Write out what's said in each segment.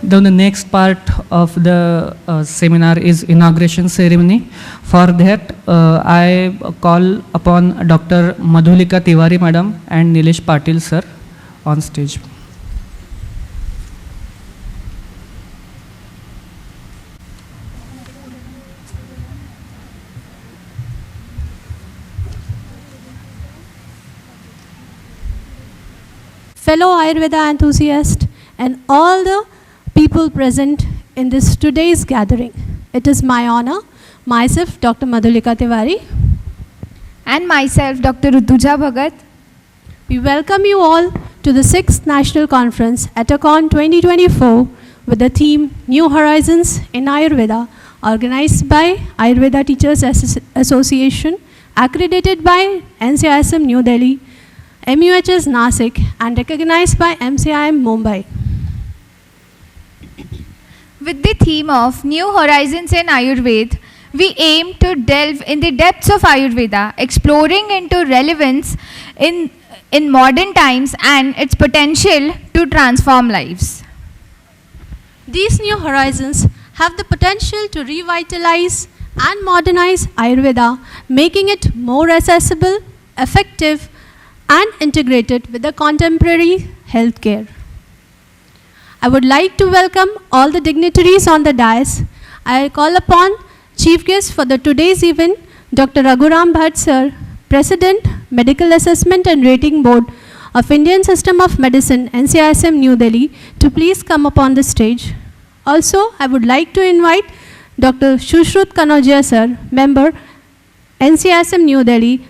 Then the next part of the seminar is inauguration ceremony. For that, I call upon Dr. Madhulika Tiwari Madam and Nilesh Patil Sir on stage. Fellow Ayurveda enthusiasts and all the people present in this today's gathering. It is my honor, myself, Dr. Madhulika Tiwari, and myself, Dr. Rutuja Bhagat. We welcome you all to the 6th National Conference Atacon 2024 with the theme New Horizons in Ayurveda, organized by Ayurveda Teachers Association, accredited by NCISM New Delhi, MUHS Nasik, and recognized by MCIM Mumbai. With the theme of New Horizons in Ayurveda, we aim to delve in the depths of Ayurveda, exploring into relevance in modern times and its potential to transform lives. These new horizons have the potential to revitalize and modernize Ayurveda, making it more accessible, effective, and integrated with the contemporary healthcare. I would like to welcome all the dignitaries on the dais. I call upon Chief Guest for today's event, Dr. Raghuram Bhatt Sir, President, Medical Assessment and Rating Board of Indian System of Medicine, NCISM New Delhi, to please come upon the stage. Also, I would like to invite Dr. Shushrut Kanodia Sir, Member, NCISM New Delhi,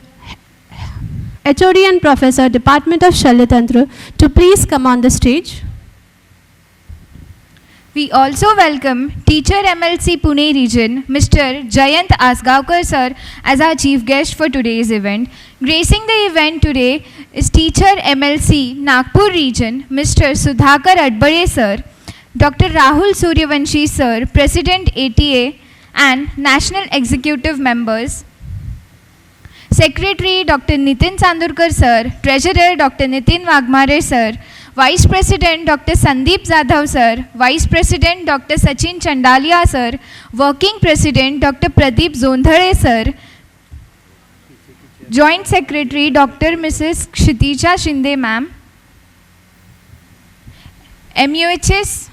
HOD and Professor, Department of Shalyatantra, to please come on the stage. We also welcome Teacher MLC Pune Region, Mr. Jayant Asgavkar Sir, as our chief guest for today's event. Gracing the event today is Teacher MLC Nagpur Region, Mr. Sudhakar Adbare Sir, Dr. Rahul Suryavanshi Sir, President ATA and National Executive Members, Secretary Dr. Nitin Sandurkar Sir, Treasurer Dr. Nitin Wagmare Sir, Vice President Dr. Sandeep Zadhav Sir, Vice President Dr. Sachin Chandalia Sir, Working President Dr. Pradeep Zondhare Sir, Joint Secretary Dr. Mrs. Kshitija Shinde Ma'am, MUHS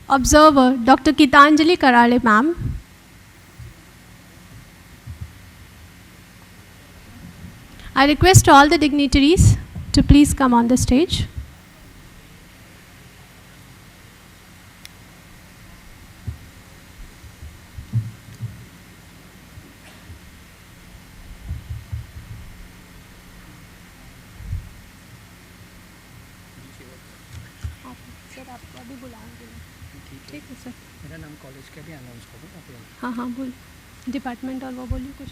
Observer Dr. Kitanjali Karale Ma'am, I request all the dignitaries to please come on the stage. ठीक है sir, मेरा नाम college का भी announce करो। हाँ हाँ बोल, डिपार्टमेंट और वो बोलिए कुछ।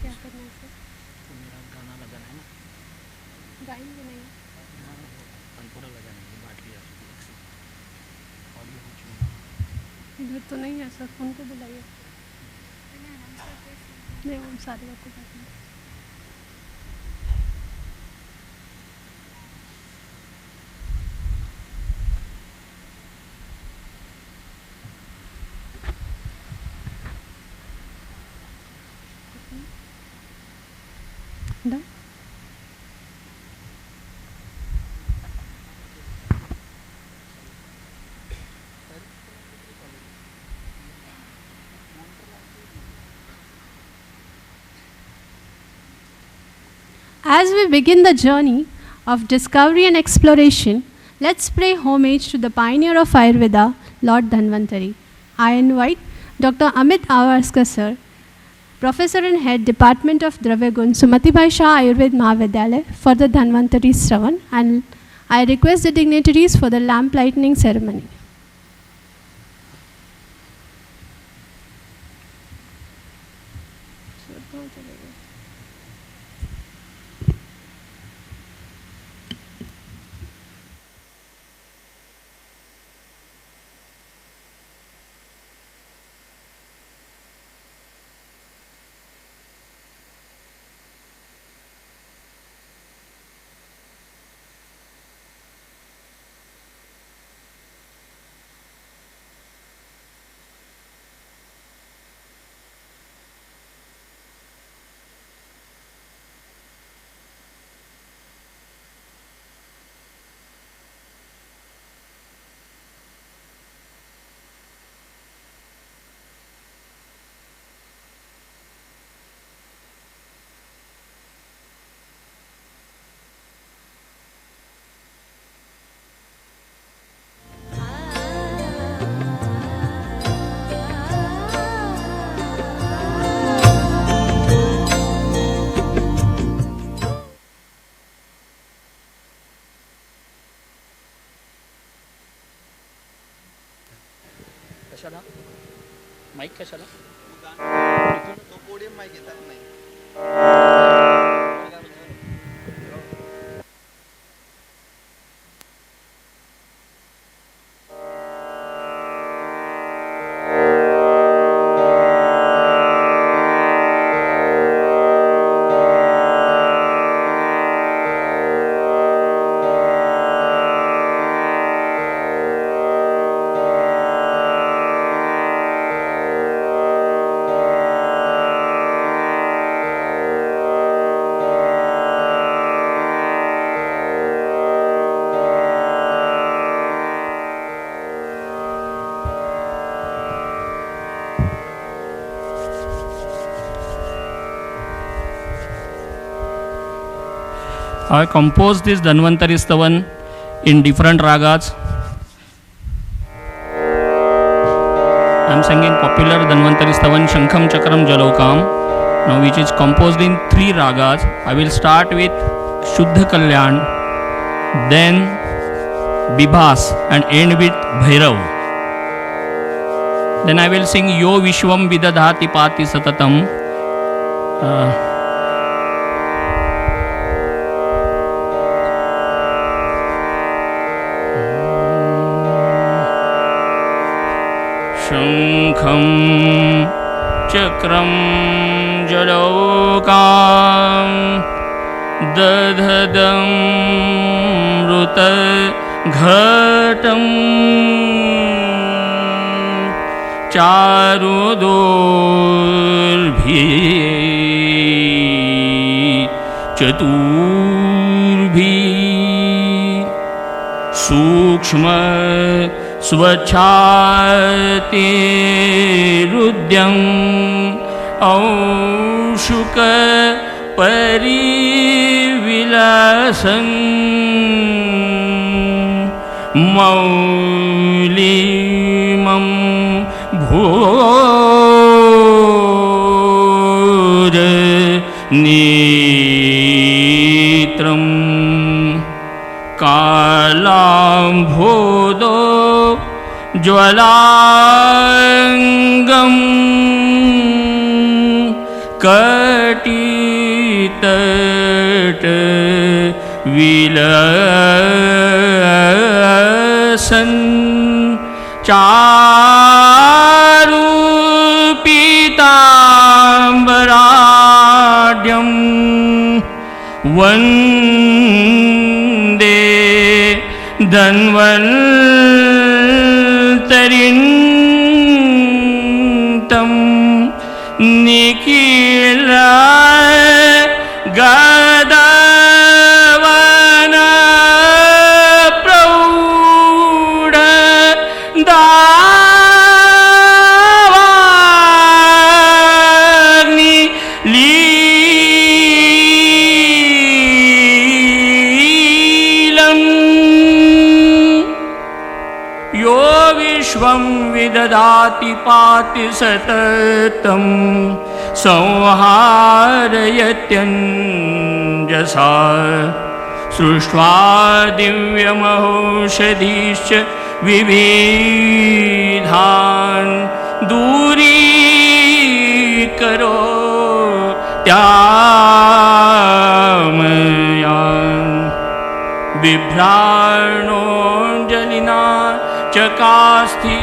क्या करना है सर? तो मेरा गाना लगाना है ना, गाएंगे नहीं, पूरा लगाना है, बांट लिया ऑडियो हो चुका। इधर तो नहीं है सर, फोन पे बुलाइए। नहीं, वो सारे आपको बात नहीं। Done? As we begin the journey of discovery and exploration, let's pay homage to the pioneer of Ayurveda, Lord Dhanvantari. I invite Dr. Amit Avaskar Sir, Professor and Head, Department of Dravya Gun, Sumatibai Shah Ayurved Mahavidyalaya, for the Dhanvantari Shravan, and I request the dignitaries for the lamp lighting ceremony. Mic कशाला? I composed this Dhanvantari Stavan in different ragas. I am singing popular Dhanvantari Stavan Shankham Chakram Jalokam, now which is composed in 3 ragas. I will start with Shuddha Kalyan, then Bibhas and end with Bhairav. Then I will sing Yo Vishwam Vidadhati Pati Satatam. शंखं चक्रं जलौकां दधदं मृतघटं चारुदोर्भिः चतुर्भिः सूक्ष्म स्वच्छातिरुद्यं औषुक परिविलसन् मौलिमं भोर नेत्रं कालाम्भोदो ज्वलांगं कटितट विलसन् चारु पीताम्बराढ्यं वन्दे धन्वन्तरिं निखिल गदवन प्रौढ दावाग्नि लीलम् यो विश्वं विदधाति पाति सततं संहारयत्यञ्जसा सृष्ट्वा दिव्यमहोषधीश्च विविधान् दूरीकरो त्यामयान् बिभ्राणोऽञ्जलिना चकास्थि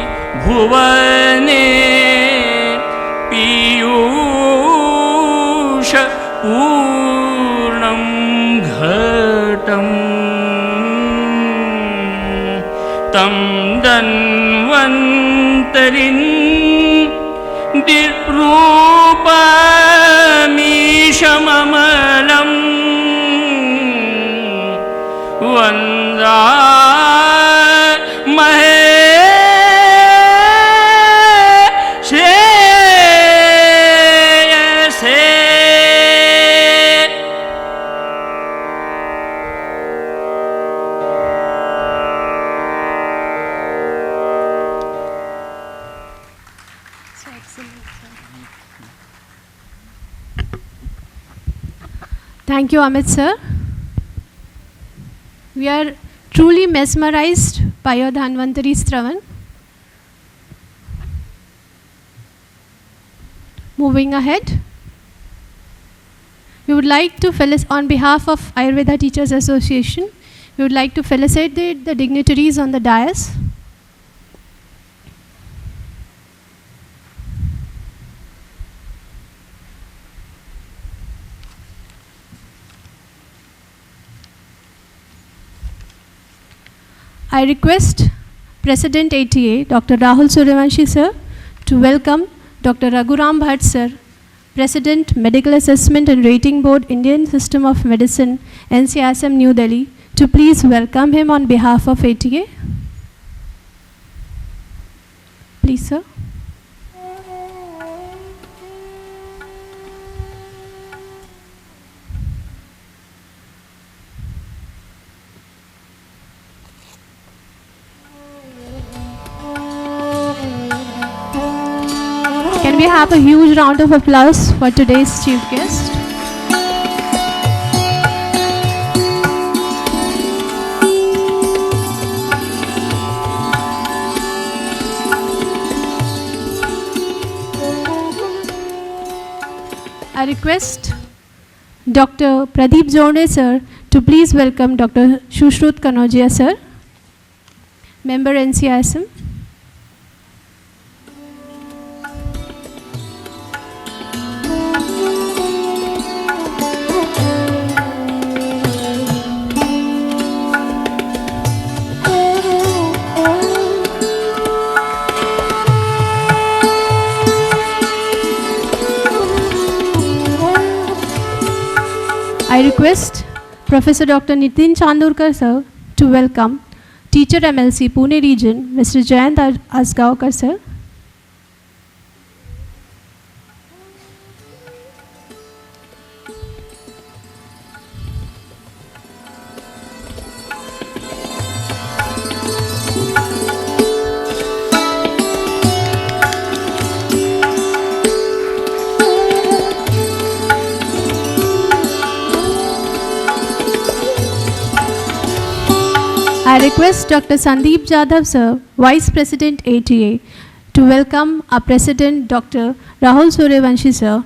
भुवने पीयूष पूर्णं घटं तं धन्वन्तरिं दिरूपमीशममलम् वन्दामहे श्रेयसे। Thank you, Amit sir. We are truly mesmerized by your Dhanvantari Stravan. Moving ahead, we would like to on behalf of Ayurveda Teachers Association, we would like to felicitate the dignitaries on the dais. I request President ATA, Dr. Rahul Suryavanshi sir, to welcome Dr. Raghuram Bhatt sir, President, Medical Assessment and Rating Board, Indian System of Medicine, NCISM, New Delhi, to please welcome him on behalf of ATA. Please, sir. Can we have a huge round of applause for today's chief guest? I request Dr. Pradeep Jone sir to please welcome Dr. Shushrut Kanodia sir, member NCISM. I request Professor Dr. Nitin Chandurkar sir to welcome Teacher MLC Pune Region, Mr. Jayant Asgaokar sir. I request Dr. Sandeep Jadhav sir, Vice President ATA, to welcome our President Dr. Rahul Suryavanshi sir.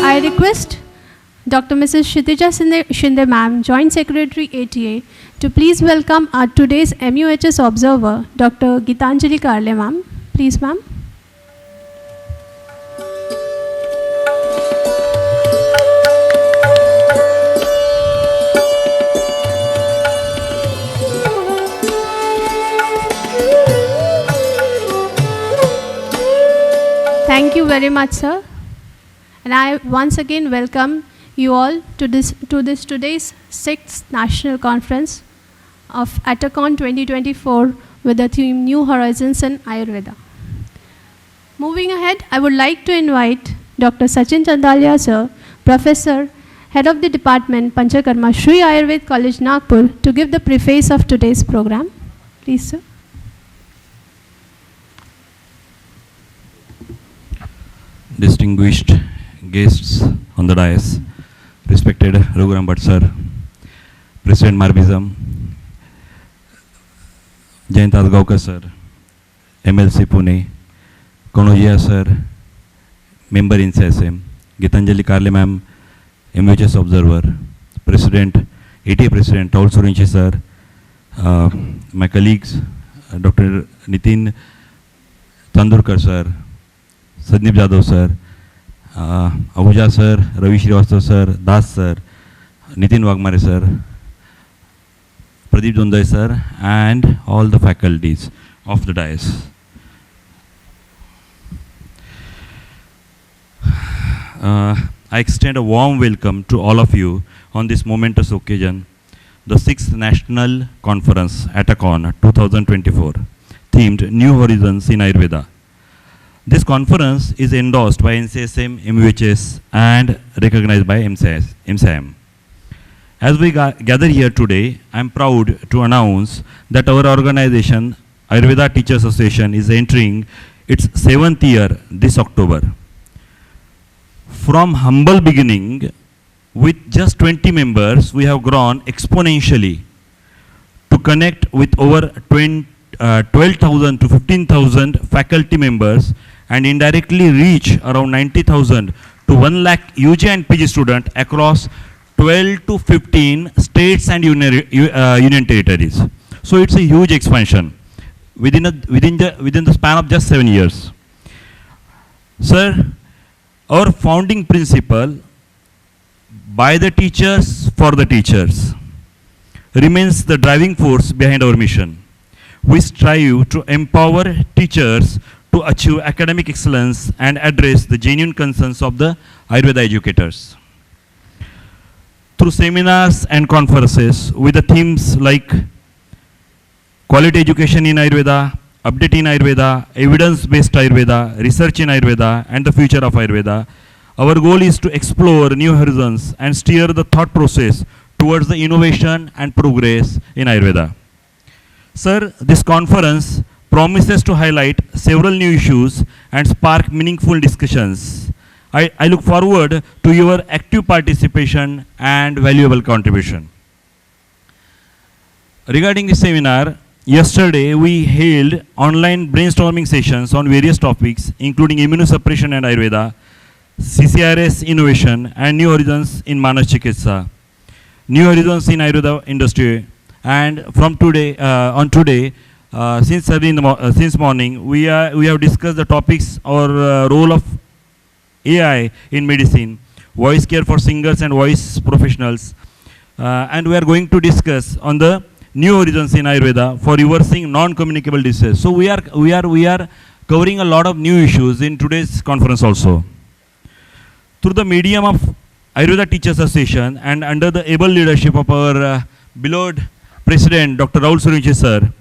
I request Dr. Mrs. Kshitija Shinde ma'am, Joint Secretary ATA, to please welcome our today's MUHS observer, Dr. Gitanjali Karle ma'am. Please ma'am. Thank you very much, sir. And I once again welcome you all to today's 6th National Conference of Atacon 2024 with the theme New Horizons in Ayurveda. Moving ahead, I would like to invite Dr. Sachin Chandalia sir, Professor, Head of the Department, Panchakarma, Shri Ayurved College, Nagpur, to give the preface of today's program. Please, sir. Distinguished guests on the dais, respected Raghuram Bhatt sir, President Marbizam, Jayant Asgaokar sir, MLC Pune, Kanodia sir, member in NCISM, Gitanjali Karle ma'am, MUHS observer, President, ATA President Rahul Suryavanshi sir, my colleagues, Dr. Nitin Chandurkar sir, Sandeep Jadhav sir, Ahuja sir, Ravi Srivastava sir, Das sir, Nitin Wagmare sir, Pradeep Jondai sir, and all the faculties of the dais. I extend a warm welcome to all of you on this momentous occasion, the 6th National Conference Atacon 2024, themed New Horizons in Ayurveda. This conference is endorsed by NCISM, MUHS, and recognized by MCIM. As we gather here today, I am proud to announce that our organization, Ayurveda Teachers Association, is entering its 7th year this October. From humble beginning, with just 20 members, we have grown exponentially to connect with over 12,000 to 15,000 faculty members and indirectly reach around 90,000 to 1 lakh UG and PG students across 12 to 15 states and union territories. So it's a huge expansion within the span of just 7 years. Sir, our founding principle, by the teachers, for the teachers, remains the driving force behind our mission. We strive to empower teachers to achieve academic excellence and address the genuine concerns of the Ayurveda educators. Through seminars and conferences with the themes like quality education in Ayurveda, update in Ayurveda, evidence-based Ayurveda, research in Ayurveda, and the future of Ayurveda, our goal is to explore new horizons and steer the thought process towards the innovation and progress in Ayurveda. Sir, this conference promises to highlight several new issues and spark meaningful discussions. I look forward to your active participation and valuable contribution. Regarding this seminar, yesterday we held online brainstorming sessions on various topics including immunosuppression and Ayurveda, CCRS innovation and new horizons in Manas Chikitsa, new horizons in Ayurveda industry, and from today since morning we have discussed the topics or role of AI in medicine, voice care for singers and voice professionals, and we are going to discuss on the new horizons in Ayurveda for reversing non-communicable diseases. So we are covering a lot of new issues in today's conference also. Through the medium of Ayurveda Teachers Association and under the able leadership of our beloved President Dr. Rahul Surunchi sir,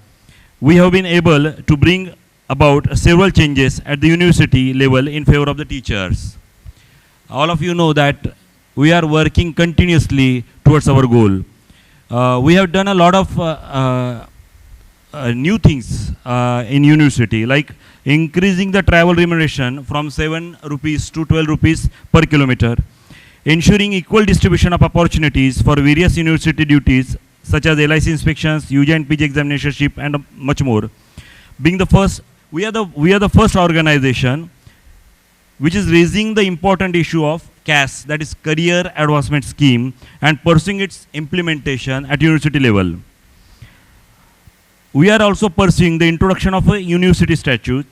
we have been able to bring about several changes at the university level in favor of the teachers. All of you know that we are working continuously towards our goal. We have done a lot of new things in university, like increasing the travel remuneration from 7 rupees to 12 rupees per kilometer, ensuring equal distribution of opportunities for various university duties such as LIC inspections, UG and PG examinationship, and much more. Being the first, we are the first organization which is raising the important issue of CAS, that is Career Advancement Scheme, and pursuing its implementation at university level. We are also pursuing the introduction of a university statute.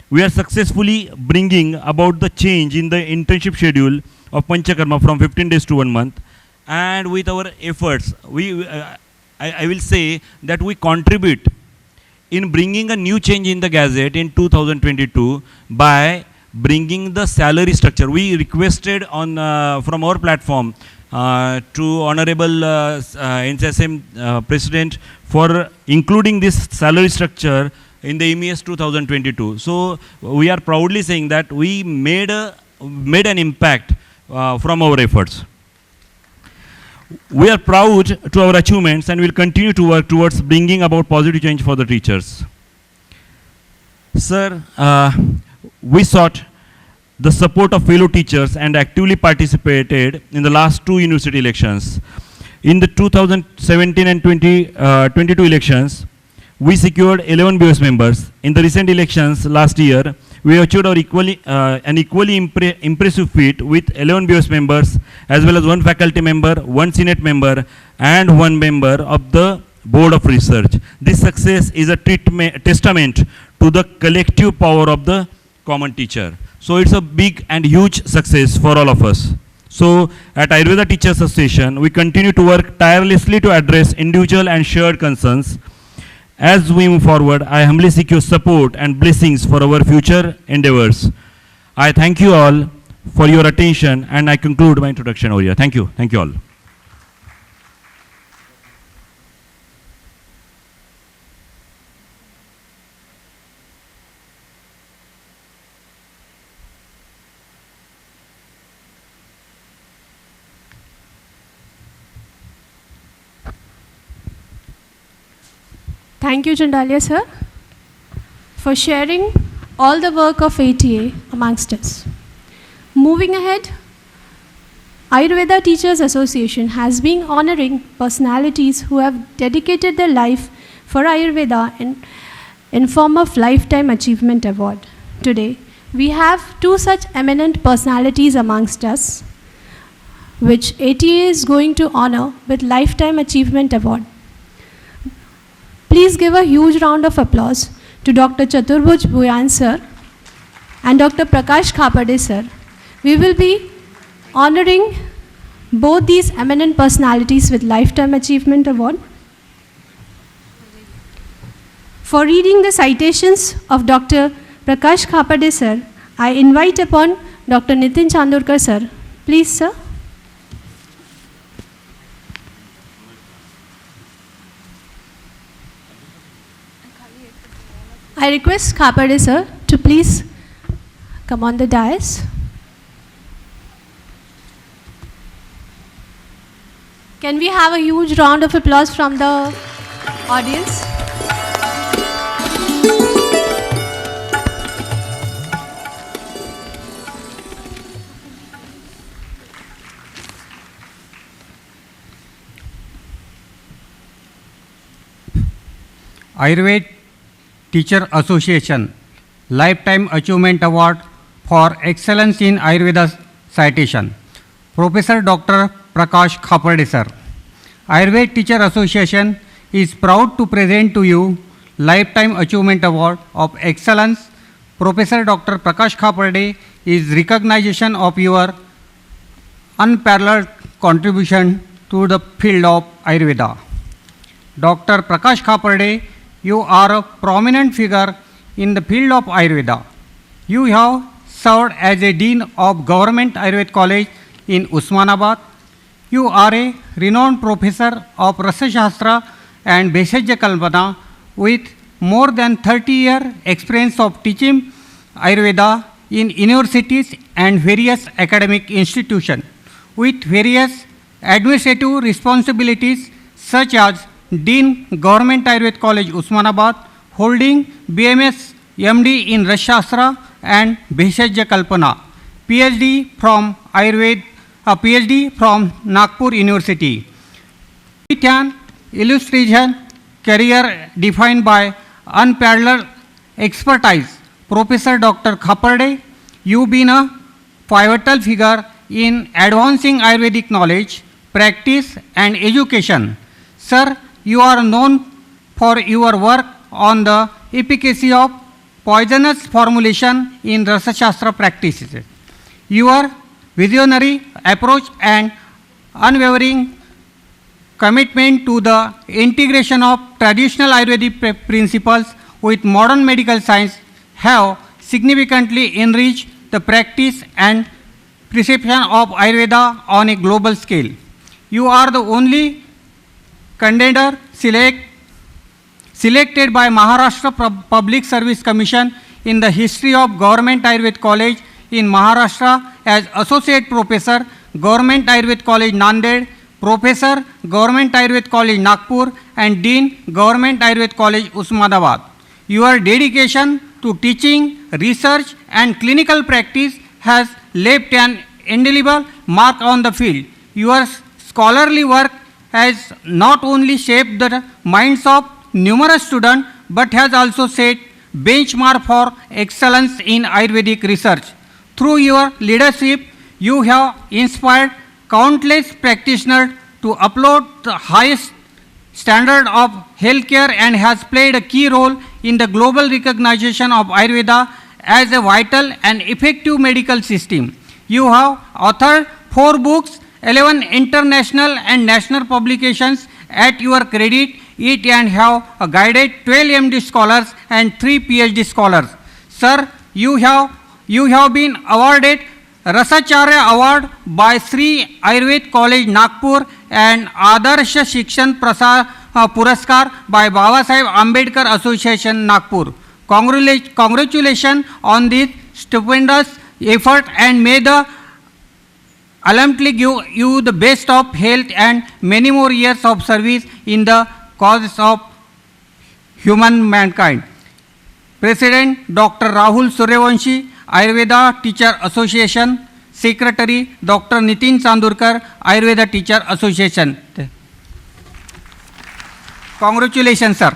We are successfully bringing about the change in the internship schedule of Panchakarma from 15 days to 1 month. And with our efforts, I will say that we contribute in bringing a new change in the Gazette in 2022 by bringing the salary structure. We requested on from our platform to Honorable NCSM President for including this salary structure in the MES 2022. So we are proudly saying that we made an impact from our efforts. We are proud to our achievements and will continue to work towards bringing about positive change for the teachers. Sir, we sought the support of fellow teachers and actively participated in the last 2 university elections. In the 2017 and 2022 elections, we secured 11 BOS members. In the recent elections last year, we achieved our an equally impressive feat with 11 BOS members as well as 1 faculty member, 1 senate member, and 1 member of the board of research. This success is a testament to the collective power of the common teacher. So it's a big and huge success for all of us. So at Ayurveda Teachers Association, we continue to work tirelessly to address individual and shared concerns. As we move forward, I humbly seek your support and blessings for our future endeavors. I thank you all for your attention and I conclude my introduction over here. Thank you. Thank you all. Thank you, Chandalia sir, for sharing all the work of ATA amongst us. Moving ahead, Ayurveda Teachers Association has been honoring personalities who have dedicated their life for Ayurveda in form of Lifetime Achievement Award. Today, we have two such eminent personalities amongst us, which ATA is going to honor with Lifetime Achievement Award. Please give a huge round of applause to Dr. Chaturbhuj Bhuyan sir and Dr. Prakash Khapade sir. We will be honoring both these eminent personalities with Lifetime Achievement Award. For reading the citations of Dr. Prakash Khapade sir, I invite upon Dr. Nitin Chandorkar sir. Please sir. I request Khapade sir to please come on the dais. Can we have a huge round of applause from the audience? Ayurveda Teacher Association Lifetime Achievement Award for Excellence in Ayurveda Citation. Professor Dr. Prakash Khapade sir. Ayurveda Teacher Association is proud to present to you Lifetime Achievement Award of Excellence. Professor Dr. Prakash Khapade is recognition of your unparalleled contribution to the field of Ayurveda. Dr. Prakash Khapade, you are a prominent figure in the field of Ayurveda. You have served as a Dean of Government Ayurveda College in Usmanabad. You are a renowned professor of Rasa Shastra and Bheshajya Kalpana with more than 30-year experience of teaching Ayurveda in universities and various academic institutions, with various administrative responsibilities such as Dean Government Ayurveda College Usmanabad, holding BMS MD in Rasa Shastra and Bheshajya Kalpana, PhD from Ayurveda, a PhD from Nagpur University. With an illustrious career defined by unparalleled expertise, Professor Dr. Khapade, you've been a pivotal figure in advancing Ayurvedic knowledge, practice and education. Sir, you are known for your work on the efficacy of poisonous formulation in Rasa Shastra practices. Your visionary approach and unwavering commitment to the integration of traditional Ayurvedic principles with modern medical science have significantly enriched the practice and prescription of Ayurveda on a global scale. You are the only contender selected by Maharashtra Public Service Commission in the history of Government Ayurveda College in Maharashtra as Associate Professor, Government Ayurveda College Nanded, Professor, Government Ayurveda College Nagpur and Dean, Government Ayurveda College Usmanabad. Your dedication to teaching, research and clinical practice has left an indelible mark on the field. Your scholarly work has not only shaped the minds of numerous students but has also set benchmark for excellence in Ayurvedic research. Through your leadership, you have inspired countless practitioners to uphold the highest standard of healthcare and has played a key role in the global recognition of Ayurveda as a vital and effective medical system. You have authored 4 books, 11 international and national publications at your credit, it and have guided 12 MD scholars and 3 PhD scholars. Sir, you have been awarded Rasacharya Award by Sri Ayurveda College Nagpur and Adarsha Shikshan Puraskar by Baba Saheb Ambedkar Association Nagpur. Congratulations on this stupendous effort and may the ultimately give you the best of health and many more years of service in the cause of human mankind. President Dr. Rahul Suryavanshi, Ayurveda Teacher Association. Secretary Dr. Nitin Chandurkar, Ayurveda Teacher Association. Congratulations, sir.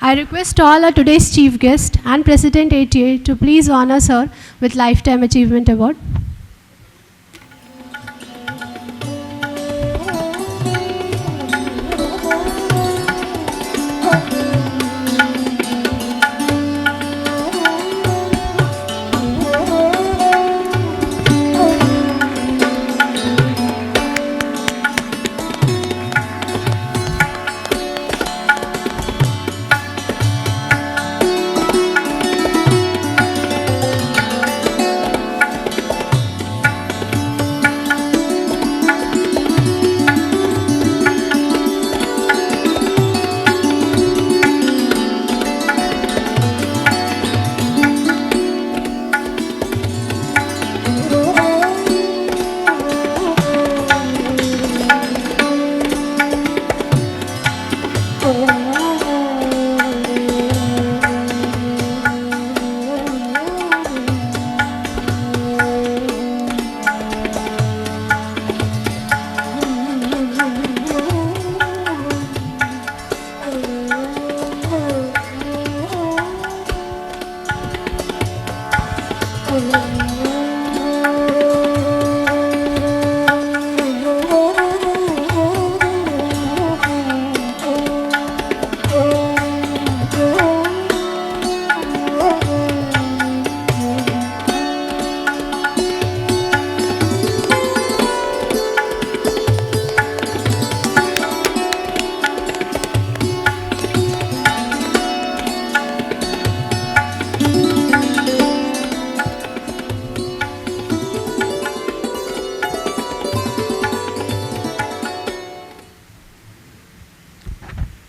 I request all our today's chief guest and President ATA to please honor sir with Lifetime Achievement Award.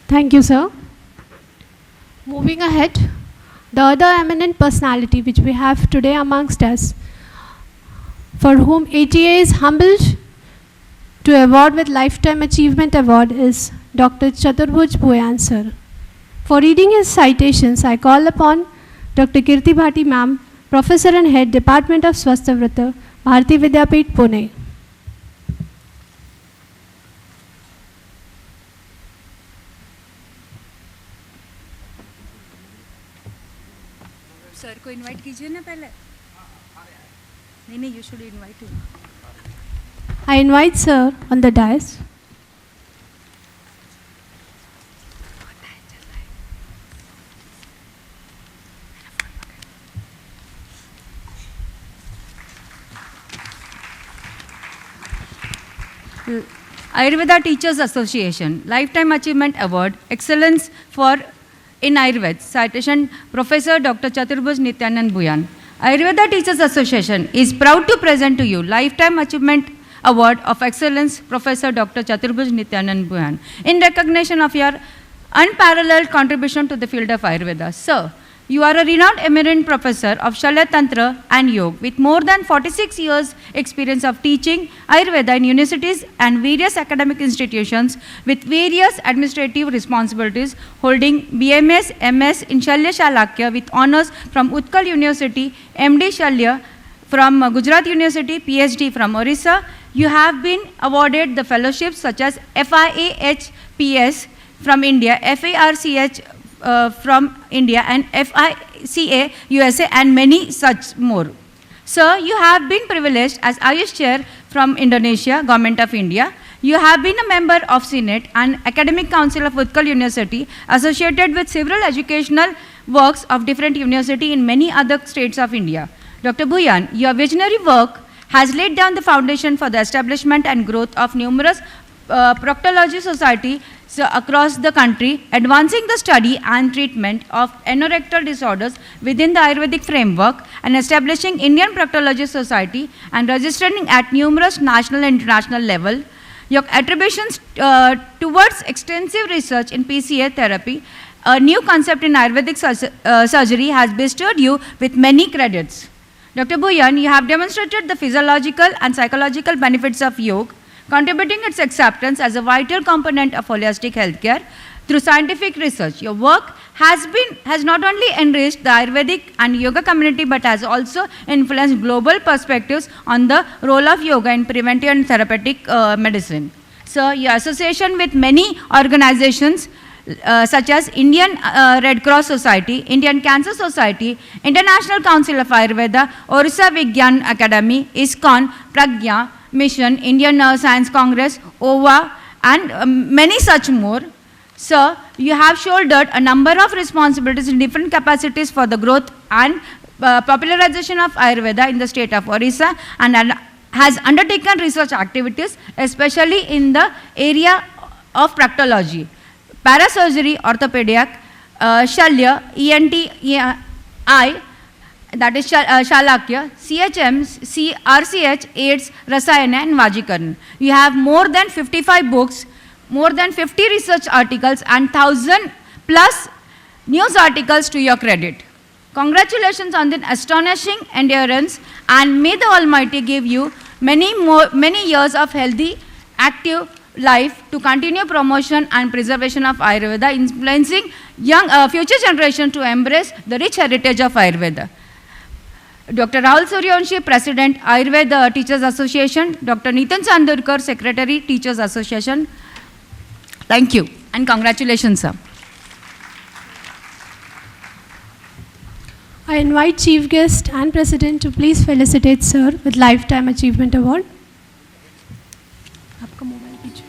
Thank you, sir. Moving ahead, the other eminent personality which we have today amongst us, for whom ATA is humbled to award with Lifetime Achievement Award, is Dr. Chaturbhuj Bhuyan, sir. For reading his citations, I call upon Dr. Kirti Bhati ma'am, Professor and Head, Department of Swasthavrata, Bharati Vidyapeeth, Pune. Sir को invite कीजिए ना पहले. नहीं, you should invite him. I invite sir on the dais. Ayurveda Teachers Association Lifetime Achievement Award Excellence for in Ayurveda. Citation Professor Dr. Chaturbhuj Nityanand Bhuyan. Ayurveda Teachers Association is proud to present to you Lifetime Achievement Award of Excellence Professor Dr. Chaturbhuj Nityanand Bhuyan in recognition of your unparalleled contribution to the field of Ayurveda. Sir, you are a renowned eminent professor of Shalya Tantra and Yoga with more than 46 years experience of teaching Ayurveda in universities and various academic institutions with various administrative responsibilities, holding BMS, MS in Shalya Shalakya with honors from Utkal University, MD Shalya from Gujarat University, PhD from Orissa. You have been awarded the fellowships such as FIAHPS from India, FARCH from India and FICA USA and many such more. Sir, you have been privileged as Ayush Chair from Indonesia, Government of India. You have been a member of Senate and Academic Council of Utkal University, associated with several educational works of different universities in many other states of India. Dr. Bhuyan, your visionary work has laid down the foundation for the establishment and growth of numerous proctology society across the country, advancing the study and treatment of anorectal disorders within the Ayurvedic framework, and establishing Indian Proctology Society and registering at numerous national and international level. Your attributions towards extensive research in PCA therapy, a new concept in Ayurvedic surgery, has bestowed you with many credits. Dr. Bhuyan, you have demonstrated the physiological and psychological benefits of yoga, contributing its acceptance as a vital component of holistic healthcare through scientific research. Your work has not only enriched the Ayurvedic and yoga community but has also influenced global perspectives on the role of yoga in preventive and therapeutic medicine. So, your association with many organizations such as Indian Red Cross Society, Indian Cancer Society, International Council of Ayurveda, Orissa Vigyan Academy, ISKCON, Pragya, Mission, Indian Science Congress, OVA, and many such more. Sir, you have shouldered a number of responsibilities in different capacities for the growth and popularization of Ayurveda in the state of Orissa and has undertaken research activities, especially in the area of proctology, parasurgery, orthopedic, Shalya, ENT, I, that is Shalakya, CHM, RCH, AIDS, Rasayana and Vajikaran. You have more than 55 books, more than 50 research articles and 1,000 plus news articles to your credit. Congratulations on the astonishing endurance, and may the Almighty give you many years of healthy, active life to continue promotion and preservation of Ayurveda, influencing young future generation to embrace the rich heritage of Ayurveda. Dr. Rahul Suryavanshi, President, Ayurveda Teachers Association, Dr. Nitin Chandurkar, Secretary, Teachers Association. Thank you and congratulations, sir. I invite Chief Guest and President to please felicitate Sir with Lifetime Achievement Award. आपका mobile पीछे.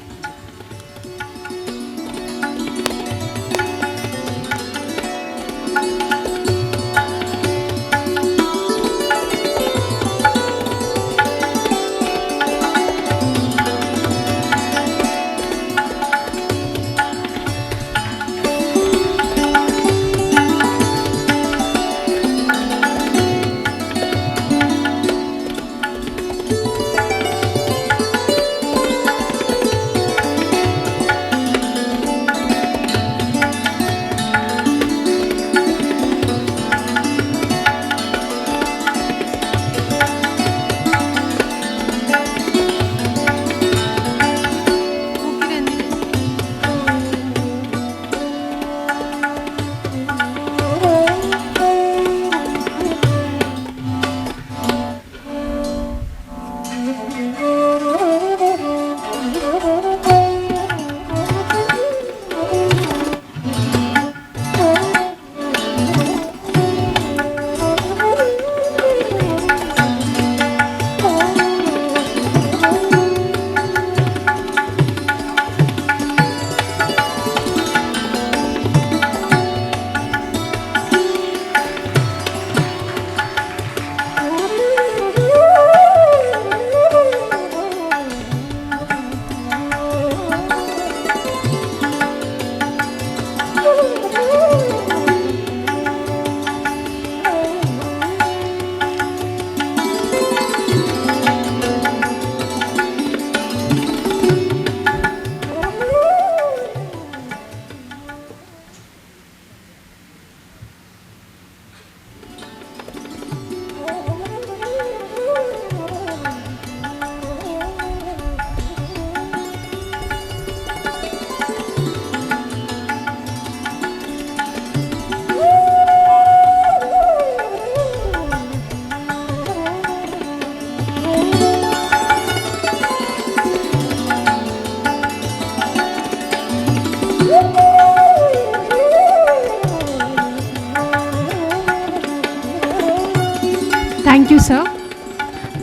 Thank you, sir.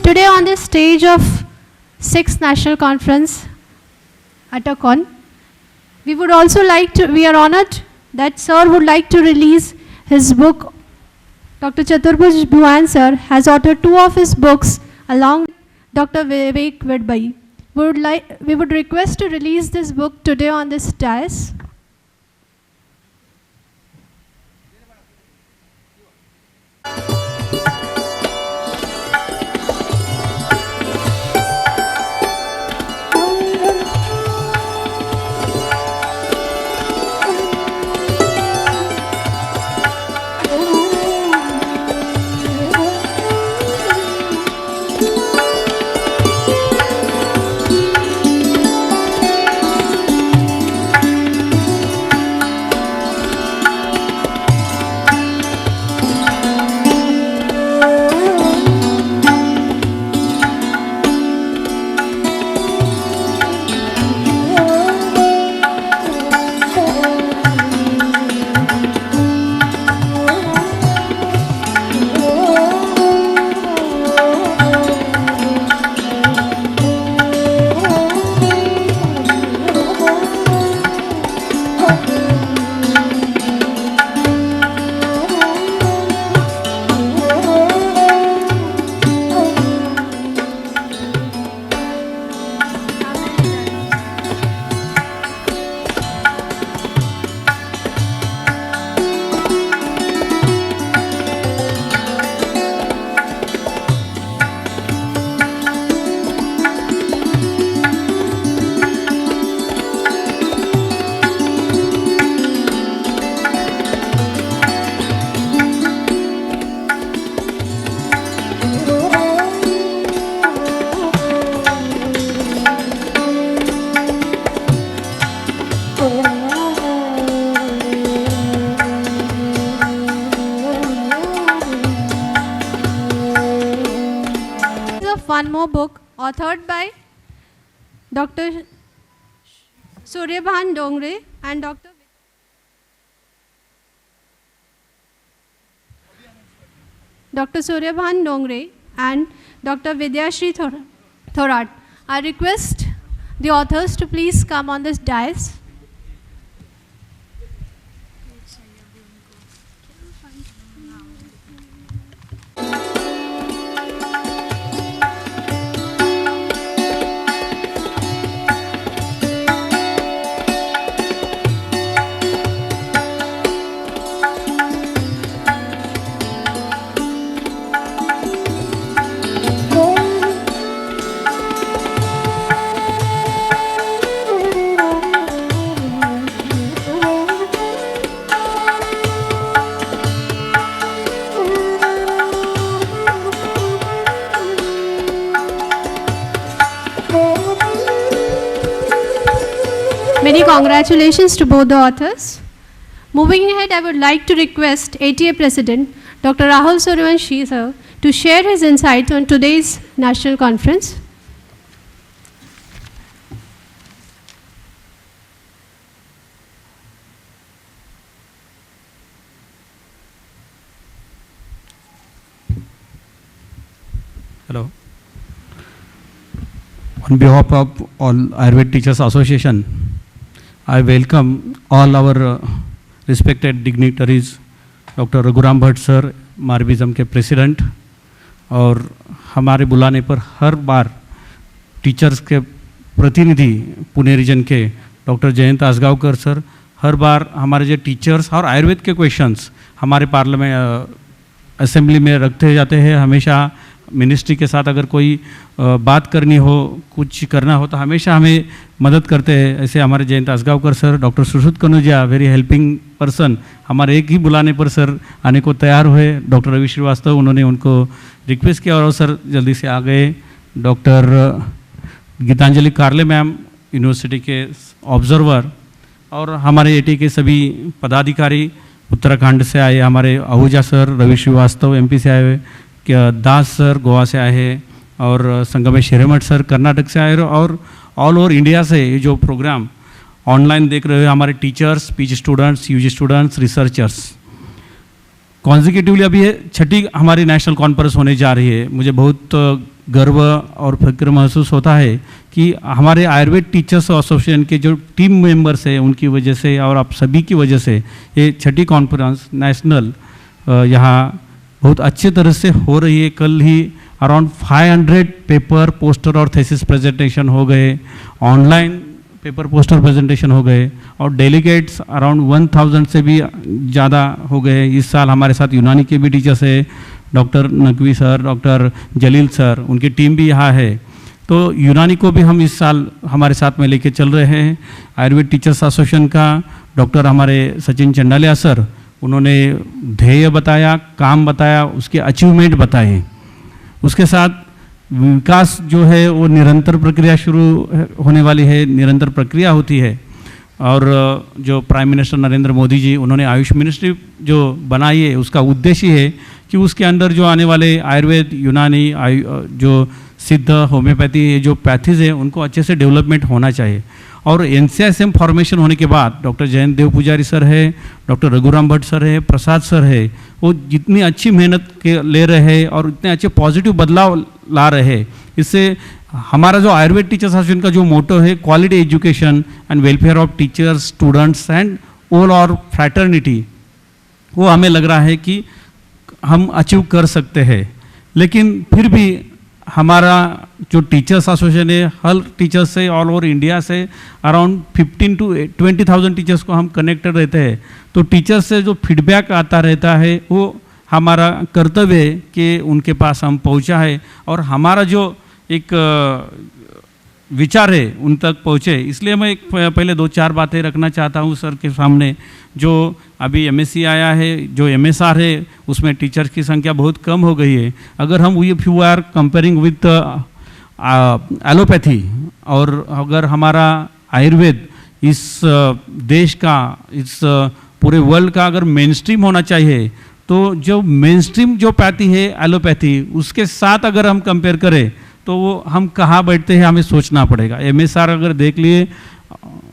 Today on the stage of 6th National Conference at ACON, we are honored that sir would like to release his book. Dr. Chaturbhuj Bhuyan sir has authored 2 of his books along with Dr. Vivek Vedbai. We would request to release this book today on this dais. demo book authored by Dr. Suryabhan Dongre and Dr. Suryabhan Dongre and Dr. Vidyashri Thorat. I request the authors to please come on this dais. Many congratulations to both the authors. Moving ahead, I would like to request ATA President Dr. Rahul Suryavanshi sir to share his insights on today's national conference. Hello. On behalf of all Ayurveda Teachers Association, I welcome all our respected dignitaries, Dr. Raghuram Bhatt sir, मार्विज़म के president, और हमारे बुलाने पर हर बार teachers के प्रतिनिधि Pune reason के doctor Jayant Asgaonkar sir हर बार हमारे जो टीचर्स और आयुर्वेद के क्वेश्चंस हमारे पार्लियामेंट असेंबली में रखते जाते हैं। हमेशा मिनिस्ट्री के साथ अगर कोई बात करनी हो, कुछ करना हो तो हमेशा हमें मदद करते हैं। ऐसे हमारे Jayant Asgaonkar sir, doctor Sushrut Kanojia, very helping person, हमारे एक ही बुलाने पर सर आने को तैयार हुए। डॉक्टर रवि श्रीवास्तव, उन्होंने उनको रिक्वेस्ट किया और सर जल्दी से आ गए। डॉक्टर गीतांजलि कारले मैम, यूनिवर्सिटी के ऑब्जर्वर, और हमारे एटी के सभी पदाधिकारी, उत्तराखंड से आए हमारे आहूजा सर, रवि श्रीवास्तव एमपी से आए हुए, दास सर गोवा से आए हैं, और संगमेश हिरेमठ सर कर्नाटक से आए, और ऑल ओवर इंडिया से ये जो प्रोग्राम ऑनलाइन देख रहे हैं हमारे teachers, PG students, UG students, researchers. Consecutively अभी ये छठी हमारी नेशनल कॉन्फ्रेंस होने जा रही है। मुझे बहुत गर्व और फिक्र महसूस होता है कि हमारे आयुर्वेद टीचर्स एसोसिएशन के जो टीम मेंबर्स हैं उनकी वजह से और आप सभी की वजह से ये छठी कॉन्फ्रेंस नेशनल यहाँ बहुत अच्छे तरह से हो रही है। कल ही अराउंड 500 पेपर, पोस्टर और थेसिस प्रेजेंटेशन हो गए, ऑनलाइन पेपर पोस्टर प्रेजेंटेशन हो गए, और डेलीगेट्स अराउंड 1000 से भी ज़्यादा हो गए। इस साल हमारे साथ यूनानी के भी टीचर्स है, डॉक्टर नकवी सर, डॉक्टर जलील सर, उनकी टीम भी यहाँ है। तो यूनानी को भी हम इस साल हमारे साथ में लेके चल रहे हैं। आयुर्वेद टीचर्स एसोसिएशन का डॉक्टर हमारे सचिन चंडालिया सर, उन्होंने ध्येय बताया, काम बताया, उसके अचीवमेंट बताए। उसके साथ विकास जो है वो निरंतर प्रक्रिया शुरू होने वाली है, निरंतर प्रक्रिया होती है। और जो प्राइम मिनिस्टर नरेंद्र मोदी जी, उन्होंने आयुष मिनिस्ट्री जो बनाई है उसका उद्देश्य है कि उसके अंदर जो आने वाले आयुर्वेद, यूनानी, जो सिद्ध, होम्योपैथी, जो पैथीज है उनको अच्छे से डेवलपमेंट होना चाहिए। और एनसीआईएसएम फॉर्मेशन होने के बाद डॉक्टर जयंत देव पुजारी सर है, डॉक्टर रघुराम भट्ट सर है, प्रसाद सर है, वो जितनी अच्छी मेहनत के ले रहे हैं और इतने अच्छे पॉजिटिव बदलाव ला रहे हैं, इससे हमारा जो आयुर्वेद टीचर्स एसोसिएशन का जो मोटो है quality education and welfare of teachers, students and all और फ्रैटर्निटी, वो हमें लग रहा है कि हम अचीव कर सकते हैं। लेकिन फिर भी हमारा जो टीचर्स एसोसिएशन है, हर टीचर्स से ऑल ओवर इंडिया से अराउंड 15 to 20,000 टीचर्स को हम कनेक्टेड रहते हैं। तो टीचर्स से जो फीडबैक आता रहता है वो हमारा कर्तव्य है कि उनके पास हम पहुंचा है और हमारा जो एक विचार है उन तक पहुँचे। इसलिए मैं एक पहले 2-4 बातें रखना चाहता हूँ सर के सामने। जो अभी एमएससी आया है, जो एमएसआर है, उसमें टीचर्स की संख्या बहुत कम हो गई है। अगर हम if you are comparing with allopathy, और अगर हमारा आयुर्वेद इस देश का, इस पूरे वर्ल्ड का अगर मेन स्ट्रीम होना चाहिए, तो जो मेन स्ट्रीम जो पैथी है एलोपैथी, उसके साथ अगर हम कंपेयर करें तो वो हम कहाँ बैठते हैं हमें सोचना पड़ेगा। MSR अगर देख लिए,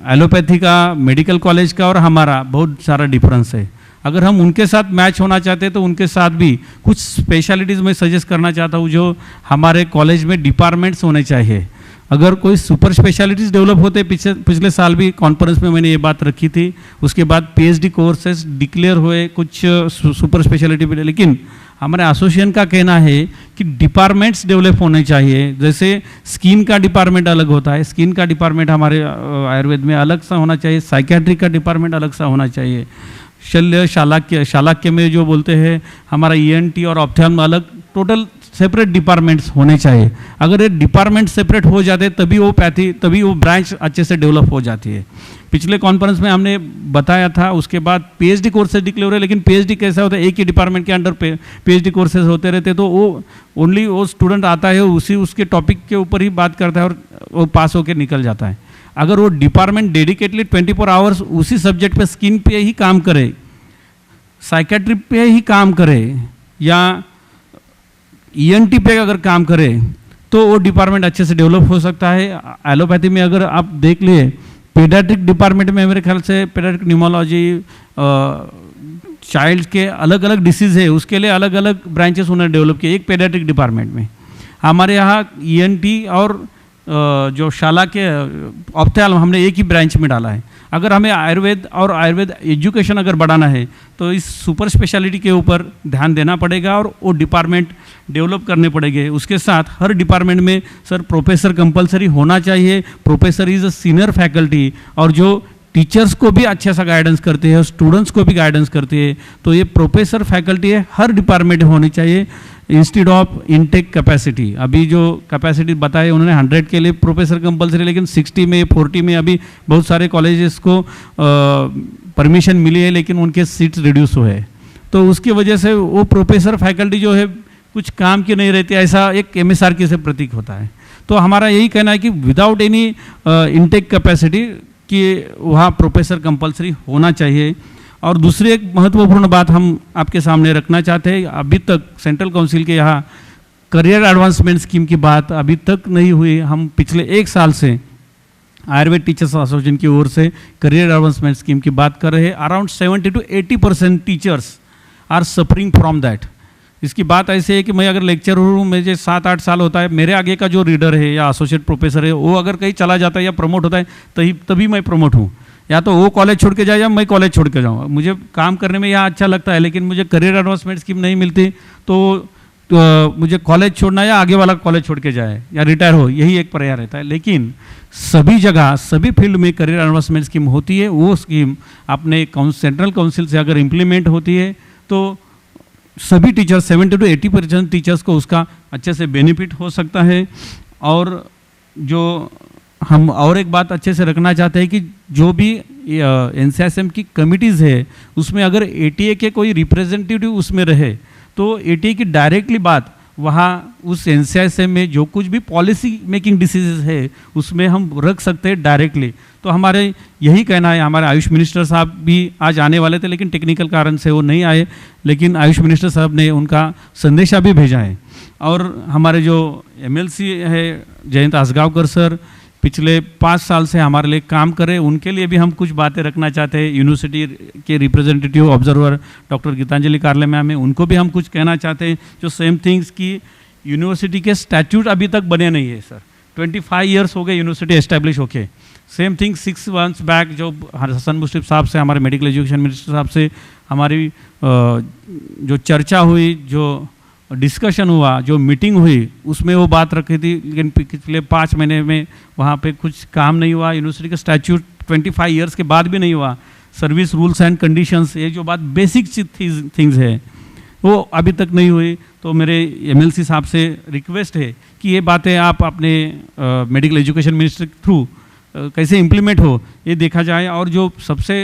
एलोपैथी का, मेडिकल कॉलेज का और हमारा बहुत सारा डिफरेंस है। अगर हम उनके साथ मैच होना चाहते हैं तो उनके साथ भी कुछ स्पेशलिटीज़ मैं सजेस्ट करना चाहता हूँ जो हमारे कॉलेज में डिपार्टमेंट्स होने चाहिए। अगर कोई सुपर स्पेशलिटीज़ डेवलप होते, पिछले साल भी कॉन्फ्रेंस में मैंने ये बात रखी थी, उसके बाद PhD कोर्सेज डिक्लेयर हुए कुछ सुपर स्पेशलिटी पे, लेकिन हमारे एसोसिएशन का कहना है कि डिपार्टमेंट्स डेवलप होने चाहिए। जैसे स्किन का डिपार्टमेंट अलग होता है, स्किन का डिपार्टमेंट हमारे आयुर्वेद में अलग सा होना चाहिए, साइकेट्रिक का डिपार्टमेंट अलग सा होना चाहिए, शल्य शालाक्य में जो बोलते हैं हमारा ENT और ऑप्थेल्म अलग, टोटल सेपरेट डिपार्टमेंट्स होने चाहिए। अगर ये डिपार्टमेंट सेपरेट हो जाते तभी वो ब्रांच अच्छे से डेवलप हो जाती है। पिछले कॉन्फ्रेंस में हमने बताया था, उसके बाद PhD कोर्सेज डिक्लेयर हो रहे, लेकिन PhD कैसा होता है, एक ही डिपार्टमेंट के अंडर PhD कोर्सेज होते रहते, तो वो ओनली वो स्टूडेंट आता है उसके टॉपिक के ऊपर ही बात करता है और वो पास होकर निकल जाता है। अगर वो डिपार्टमेंट डेडिकेटली 24 आवर्स उसी सब्जेक्ट पे, स्किन पे ही काम करे, साइकेट्री पे ही काम करे या ENT पे अगर काम करे तो वो डिपार्टमेंट अच्छे से डेवलप हो सकता है। एलोपैथी में अगर आप देख लिए, पेडियाट्रिक डिपार्टमेंट में मेरे ख्याल से पेडियाट्रिक न्यूमोलॉजी, चाइल्ड के अलग अलग डिसीज़ है, उसके लिए अलग अलग ब्रांचेस उन्होंने डेवलप किए एक पेडियाट्रिक डिपार्टमेंट में। हमारे यहाँ ENT और जो शाला के ऑप्थेल्म हमने एक ही ब्रांच में डाला है। अगर हमें आयुर्वेद और आयुर्वेद एजुकेशन अगर बढ़ाना है तो इस सुपर स्पेशलिटी के ऊपर ध्यान देना पड़ेगा और वो डिपार्टमेंट डेवलप करने पड़ेंगे। उसके साथ हर डिपार्टमेंट में सर प्रोफेसर कंपलसरी होना चाहिए। Professor is a senior faculty और जो टीचर्स को भी अच्छा सा गाइडेंस करते हैं, स्टूडेंट्स को भी गाइडेंस करते हैं, तो ये प्रोफेसर फैकल्टी है हर डिपार्टमेंट में होनी चाहिए इंस्टीड ऑफ इनटेक कैपेसिटी। अभी जो कैपेसिटी बताए उन्होंने 100 के लिए प्रोफेसर कंपलसरी, लेकिन 60 में 40 में अभी बहुत सारे कॉलेजेस को परमिशन मिली है, लेकिन उनके सीट्स रिड्यूस हुए हैं। तो उसकी वजह से वो प्रोफेसर फैकल्टी जो है कुछ काम की नहीं रहती, ऐसा एक MSR की से प्रतीक होता है। तो हमारा यही कहना है कि विदाउट एनी इनटेक कैपेसिटी कि वहाँ प्रोफेसर कंपलसरी होना चाहिए। और दूसरी एक महत्वपूर्ण बात हम आपके सामने रखना चाहते हैं, अभी तक सेंट्रल काउंसिल के यहाँ करियर एडवांसमेंट स्कीम की बात अभी तक नहीं हुई। हम पिछले 1 साल से आयुर्वेद टीचर्स एसोसिएशन की ओर से करियर एडवांसमेंट स्कीम की बात कर रहे हैं। Around 70 to 80% teachers are suffering from that. इसकी बात ऐसे है कि मैं अगर लेक्चर हूँ, मुझे 7-8 साल होता है, मेरे आगे का जो रीडर है या एसोसिएट प्रोफेसर है वो अगर कहीं चला जाता है या प्रमोट होता है तभी मैं प्रमोट हूँ, या तो वो कॉलेज छोड़ के जाए या मैं कॉलेज छोड़ के जाऊँ। मुझे काम करने में यहाँ अच्छा लगता है, लेकिन मुझे करियर एडवांसमेंट स्कीम नहीं मिलती तो मुझे कॉलेज छोड़ना या आगे वाला कॉलेज छोड़ के जाए या रिटायर हो, यही एक पर्याय रहता है। लेकिन सभी जगह सभी फील्ड में करियर एडवांसमेंट स्कीम होती है। वो स्कीम अपने सेंट्रल काउंसिल से अगर इम्प्लीमेंट होती है तो सभी टीचर्स 70 to 80% टीचर्स को उसका अच्छे से बेनिफिट हो सकता है। और जो हम और एक बात अच्छे से रखना चाहते हैं कि जो भी NCSM की कमिटीज़ है उसमें अगर ATA के कोई रिप्रेजेंटेटिव उसमें रहे तो ATA की डायरेक्टली बात वहाँ उस NCSM में जो कुछ भी पॉलिसी मेकिंग डिसीजन है उसमें हम रख सकते हैं डायरेक्टली। तो हमारे यही कहना है, हमारे आयुष मिनिस्टर साहब भी आज आने वाले थे लेकिन टेक्निकल कारण से वो नहीं आए, लेकिन आयुष मिनिस्टर साहब ने उनका संदेशा भी भेजा है। और हमारे जो MLC है जयंत आसगांवकर सर पिछले 5 साल से हमारे लिए काम करे, उनके लिए भी हम कुछ बातें रखना चाहते हैं। यूनिवर्सिटी के रिप्रेजेंटेटिव ऑब्जर्वर डॉक्टर गीतांजलि कार्ले मैम है, उनको भी हम कुछ कहना चाहते हैं। जो सेम थिंग्स की यूनिवर्सिटी के स्टैट्यूट अभी तक बने नहीं है सर, 25 ईयर्स हो गए यूनिवर्सिटी एस्टैब्लिश होके। सेम थिंग 6 months बैक जो हसन मुश्रिफ साहब से, हमारे मेडिकल एजुकेशन मिनिस्टर साहब से हमारी जो चर्चा हुई, जो डिस्कशन हुआ, जो मीटिंग हुई, उसमें वो बात रखी थी, लेकिन पिछले 5 महीने में वहाँ पे कुछ काम नहीं हुआ। यूनिवर्सिटी का स्टैट्यूट 25 ईयर्स के बाद भी नहीं हुआ। सर्विस रूल्स एंड कंडीशंस, ये जो बात बेसिक थिंग्स है वो अभी तक नहीं हुई। तो मेरे MLC साहब से रिक्वेस्ट है कि ये बातें आप अपने मेडिकल एजुकेशन मिनिस्टर के थ्रू कैसे इम्प्लीमेंट हो ये देखा जाए। और जो सबसे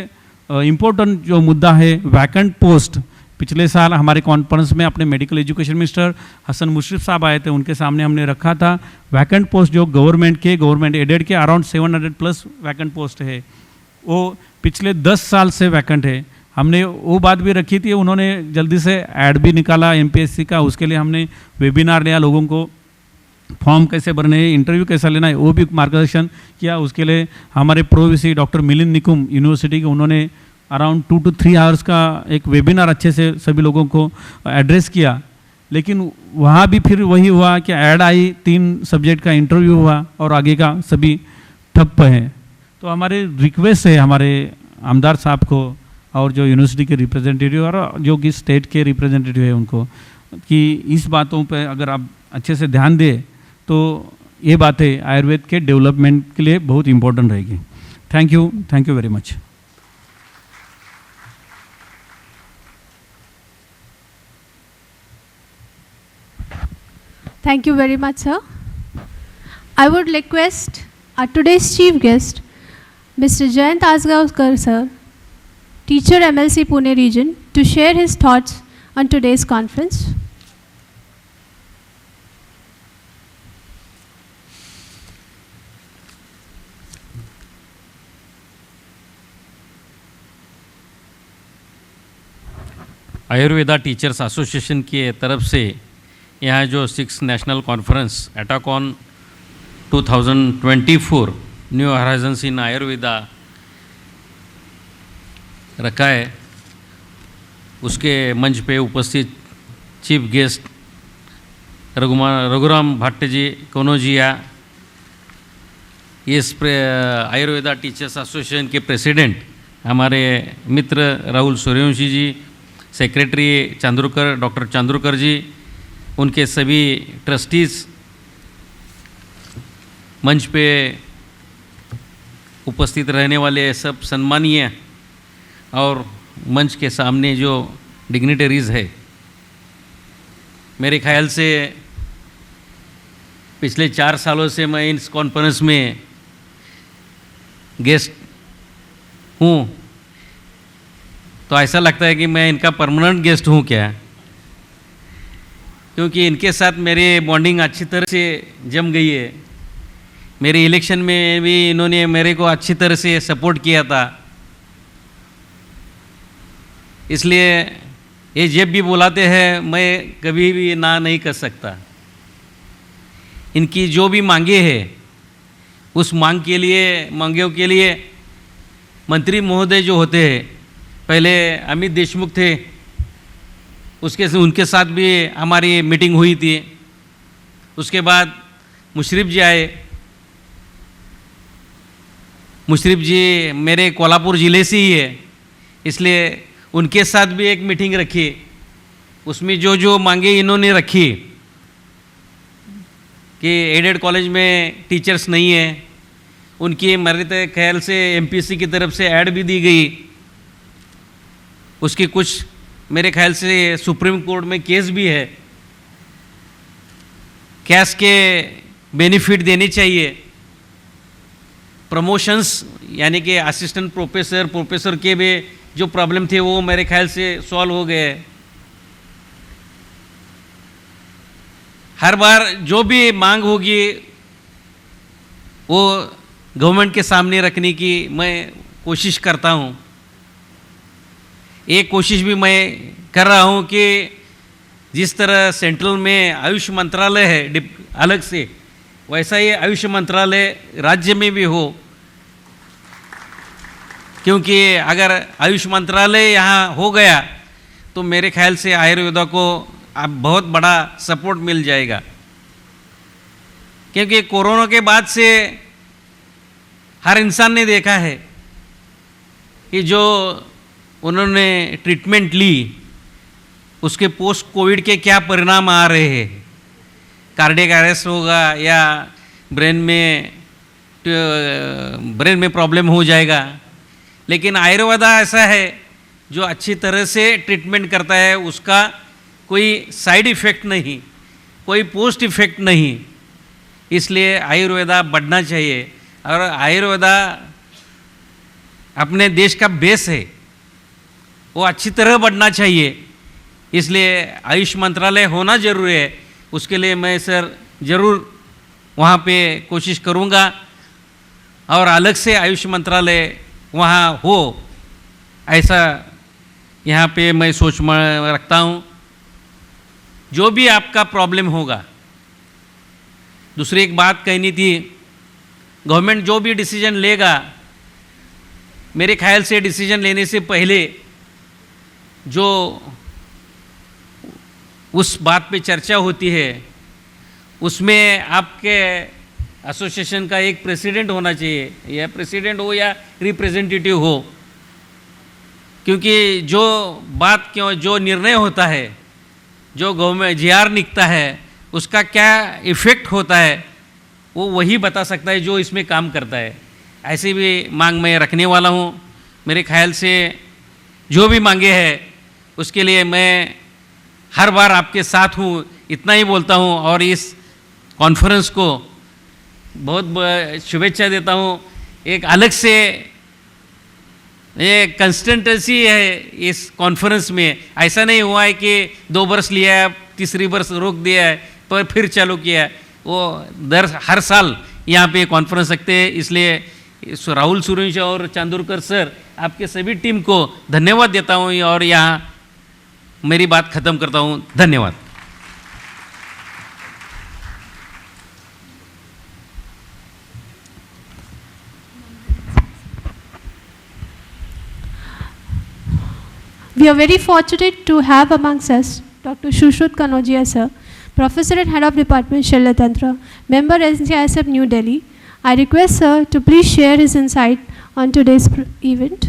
इम्पोर्टेंट जो मुद्दा है वैकेंट पोस्ट, पिछले साल हमारे कॉन्फ्रेंस में अपने medical education minister Hasan Mushrif साहब आए थे, उनके सामने हमने रखा था वैकेंट पोस्ट जो गवर्नमेंट एडेड के अराउंड 700+ वैकेंट पोस्ट है, वो पिछले 10 साल से वैकेंट है। हमने वो बात भी रखी थी, उन्होंने जल्दी से ऐड भी निकाला MPSC का, उसके लिए हमने वेबिनार लिया, लोगों को फॉर्म कैसे भरने हैं, इंटरव्यू कैसा लेना है, वो भी मार्गदर्शन किया। उसके लिए हमारे प्रोविसी डॉक्टर मिलिंद निकुम यूनिवर्सिटी के, उन्होंने अराउंड 2 to 3 आवर्स का एक वेबिनार अच्छे से सभी लोगों को एड्रेस किया। लेकिन वहाँ भी फिर वही हुआ कि ऐड आई, 3 सब्जेक्ट का इंटरव्यू हुआ और आगे का सभी ठप्प है। तो हमारे रिक्वेस्ट है हमारे आमदार साहब को और जो यूनिवर्सिटी के रिप्रेजेंटेटिव और जो कि स्टेट के रिप्रेजेंटेटिव है उनको, कि इस बातों पे अगर आप अच्छे से ध्यान दें तो ये बातें आयुर्वेद के डेवलपमेंट के लिए बहुत इम्पोर्टेंट रहेगी। Thank you very much. Thank you very much, sir. I would request our today's chief guest, Mr. Jayant Asgaonkar, sir, teacher MLC Pune region, to share his thoughts on today's conference. Ayurveda teachers association की तरफ से यहाँ जो 6 national conference एटाकॉन 2024 new horizons इन आयुर्वेदा रखा है, उसके मंच पे उपस्थित चीफ गेस्ट रघुराम भट्ट जी कनौजिया, ये आयुर्वेदा टीचर्स एसोसिएशन के प्रेसिडेंट हमारे मित्र राहुल सूर्यवंशी जी, सेक्रेटरी चांद्रुकर डॉक्टर चांद्रुकर जी, उनके सभी ट्रस्टीज़, मंच पे उपस्थित रहने वाले सब सम्मानीय और मंच के सामने जो डिग्निटरीज़ है, मेरे ख्याल से पिछले 4 सालों से मैं इस कॉन्फ्रेंस में गेस्ट हूँ, तो ऐसा लगता है कि मैं इनका परमानेंट गेस्ट हूँ क्या, क्योंकि इनके साथ मेरी बॉन्डिंग अच्छी तरह से जम गई है। मेरे इलेक्शन में भी इन्होंने मेरे को अच्छी तरह से सपोर्ट किया था, इसलिए ये जब भी बुलाते हैं मैं कभी भी ना नहीं कर सकता। इनकी जो भी मांगे है उस मांगों के लिए मंत्री महोदय जो होते हैं, पहले अमित देशमुख थे, उनके साथ भी हमारी मीटिंग हुई थी। उसके बाद मुशर्रफ जी आए। मुशर्रफ जी मेरे कोल्हापुर ज़िले से ही है, इसलिए उनके साथ भी एक मीटिंग रखी। उसमें जो मांगे इन्होंने रखी कि एडेड कॉलेज में टीचर्स नहीं है, उनकी मेरे ख्याल से एमपीसी की तरफ से ऐड भी दी गई। उसकी कुछ मेरे ख्याल से सुप्रीम कोर्ट में केस भी है। कैश के बेनिफिट देने चाहिए। प्रमोशंस यानी कि असिस्टेंट प्रोफेसर के भी जो प्रॉब्लम थे वो मेरे ख्याल से सॉल्व हो गए। हर बार जो भी मांग होगी वो गवर्नमेंट के सामने रखने की मैं कोशिश करता हूँ। एक कोशिश भी मैं कर रहा हूँ कि जिस तरह सेंट्रल में आयुष मंत्रालय है अलग से, वैसा ही आयुष मंत्रालय राज्य में भी हो, क्योंकि अगर आयुष मंत्रालय यहाँ हो गया तो मेरे ख्याल से आयुर्वेदा को अब बहुत बड़ा सपोर्ट मिल जाएगा। क्योंकि कोरोना के बाद से हर इंसान ने देखा है कि जो उन्होंने ट्रीटमेंट ली उसके पोस्ट कोविड के क्या परिणाम आ रहे हैं। कार्डियक अरेस्ट होगा या ब्रेन में प्रॉब्लम हो जाएगा, लेकिन आयुर्वेदा ऐसा है जो अच्छी तरह से ट्रीटमेंट करता है, उसका कोई साइड इफ़ेक्ट नहीं, कोई पोस्ट इफ़ेक्ट नहीं। इसलिए आयुर्वेदा बढ़ना चाहिए और आयुर्वेदा अपने देश का बेस है, वो अच्छी तरह बढ़ना चाहिए। इसलिए आयुष मंत्रालय होना ज़रूरी है। उसके लिए मैं सर ज़रूर वहाँ पे कोशिश करूँगा और अलग से आयुष मंत्रालय वहाँ हो, ऐसा यहाँ पे मैं सोच रखता हूँ। जो भी आपका प्रॉब्लम होगा दूसरी एक बात कहनी थी, गवर्नमेंट जो भी डिसीजन लेगा, मेरे ख्याल से डिसीजन लेने से पहले जो उस बात पे चर्चा होती है उसमें आपके एसोसिएशन का एक प्रेसिडेंट होना चाहिए, या प्रेसिडेंट हो या रिप्रेजेंटेटिव हो, क्योंकि जो बात जो निर्णय होता है, जो गवर्नमेंट जीआर निकलता है, उसका क्या इफ़ेक्ट होता है वो वही बता सकता है जो इसमें काम करता है। ऐसी भी मांग मैं रखने वाला हूँ। मेरे ख्याल से जो भी मांगे हैं उसके लिए मैं हर बार आपके साथ हूँ, इतना ही बोलता हूँ और इस कॉन्फ्रेंस को बहुत शुभेच्छा देता हूँ। एक अलग से ये कंसिस्टेंसी है इस कॉन्फ्रेंस में, ऐसा नहीं हुआ है कि 2 वर्ष लिया है, तीसरी वर्ष रोक दिया है पर फिर चालू किया है। वो हर साल यहाँ पे कॉन्फ्रेंस रखते हैं, इसलिए राहुल सूर्यवंशी और चांदोरकर सर, आपके सभी टीम को धन्यवाद देता हूँ और यहाँ मेरी बात ख़त्म करता हूँ। धन्यवाद। We are very fortunate to have amongst us Dr. Shushruth Kanodia sir, Professor and Head of Department Shalya Tantra, Member NCISF New Delhi. I request sir to please share his insight on today's event.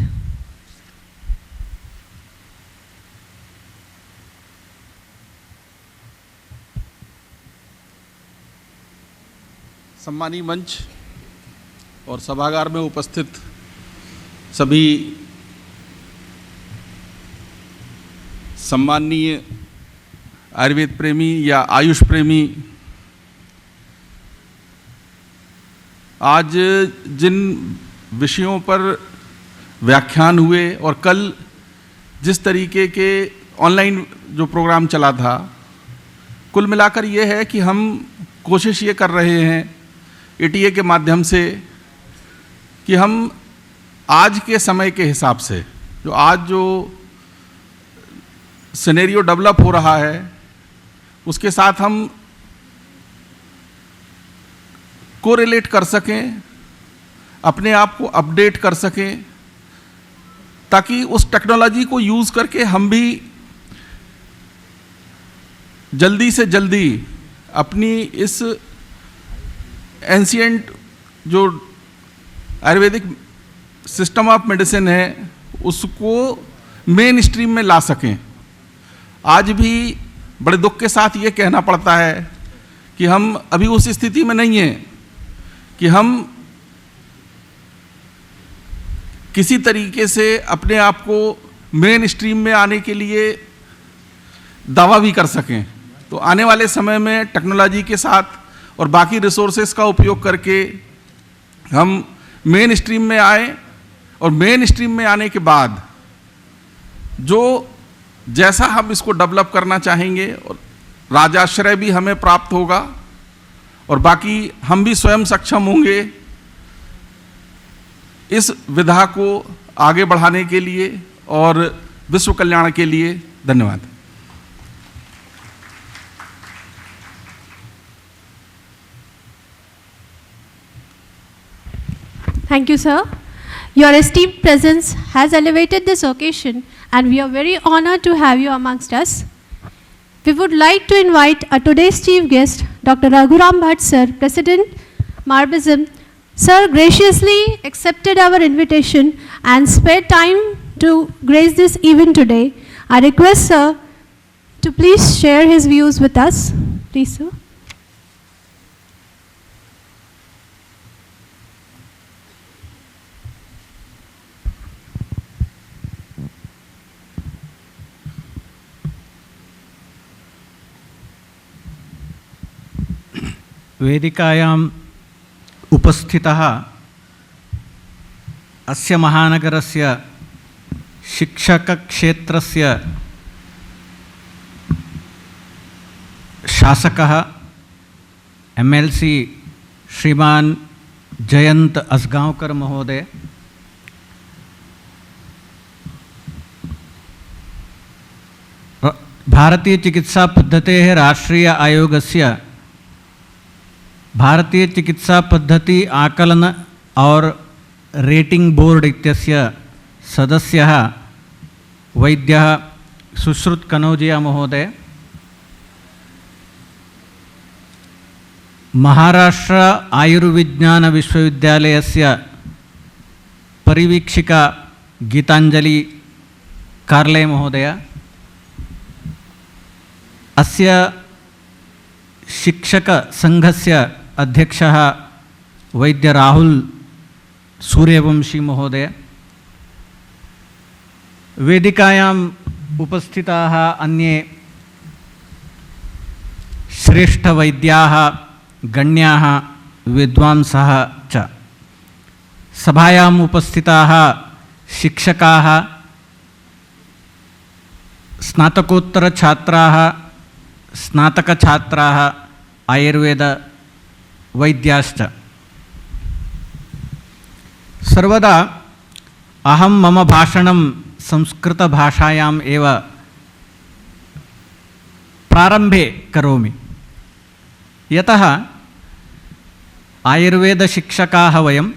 सम्मानीय मंच और सभागार में उपस्थित सभी सम्माननीय आयुर्वेद प्रेमी या आयुष प्रेमी, आज जिन विषयों पर व्याख्यान हुए और कल जिस तरीके के ऑनलाइन जो प्रोग्राम चला था, कुल मिलाकर ये है कि हम कोशिश ये कर रहे हैं एटीए के माध्यम से कि हम आज के समय के हिसाब से जो सिनेरियो डेवलप हो रहा है उसके साथ हम कोरिलेट कर सकें, अपने आप को अपडेट कर सकें, ताकि उस टेक्नोलॉजी को यूज़ करके हम भी जल्दी से जल्दी अपनी इस एंशिएंट जो आयुर्वेदिक सिस्टम ऑफ मेडिसिन है उसको मेन स्ट्रीम में ला सकें। आज भी बड़े दुख के साथ ये कहना पड़ता है कि हम अभी उस स्थिति में नहीं हैं कि हम किसी तरीके से अपने आप को मेन स्ट्रीम में आने के लिए दावा भी कर सकें। तो आने वाले समय में टेक्नोलॉजी के साथ और बाकी रिसोर्सेज का उपयोग करके हम मेन स्ट्रीम में आए, और मेन स्ट्रीम में आने के बाद जो जैसा हम इसको डेवलप करना चाहेंगे और राजाश्रय भी हमें प्राप्त होगा और बाकी हम भी स्वयं सक्षम होंगे इस विधा को आगे बढ़ाने के लिए और विश्व कल्याण के लिए। धन्यवाद। Thank you, sir. Your esteemed presence has elevated this occasion, and we are very honored to have you amongst us. We would like to invite our today's chief guest, Dr. Raghuram Bhatt, sir, President, Marbism. Sir graciously accepted our invitation and spared time to grace this event today. I request sir to please share his views with us. Please, sir. वेदिकायाम् उपस्थितः अस्य महानगरस्य शिक्षकक्षेत्रस्य शासकः MLC श्रीमान जयंत अस्गांवकर महोदय, भारतीय चिकित्सा पद्धतेः राष्ट्रीय आयोगस्य भारतीय चिकित्सा पद्धति आकलन और रेटिंग बोर्ड इत्यस्य सदस्यः वैद्यः सुश्रुत कनौजिया महोदय, महाराष्ट्र आयुर्विज्ञान विश्वविद्यालयस्य परिवीक्षिका गीतांजलि कार्ले महोदय, अस्य शिक्षक संघस्य अध्यक्षः वैद्य राहुल सूर्यवंशी महोदय, वेदिकायाम् उपस्थिताः अन्ये श्रेष्ठवैद्याः गण्याः विद्वांसः च, सभायाम् उपस्थिताः शिक्षकाः, स्नातकोत्तरछात्राः, स्नातकछात्राः, आयुर्वेद वैद्याश्च, सर्वदा अहं मम भाषणं संस्कृतभाषायाम् एव प्रारम्भे करोमि, यतः आयुर्वेदशिक्षकाः वयं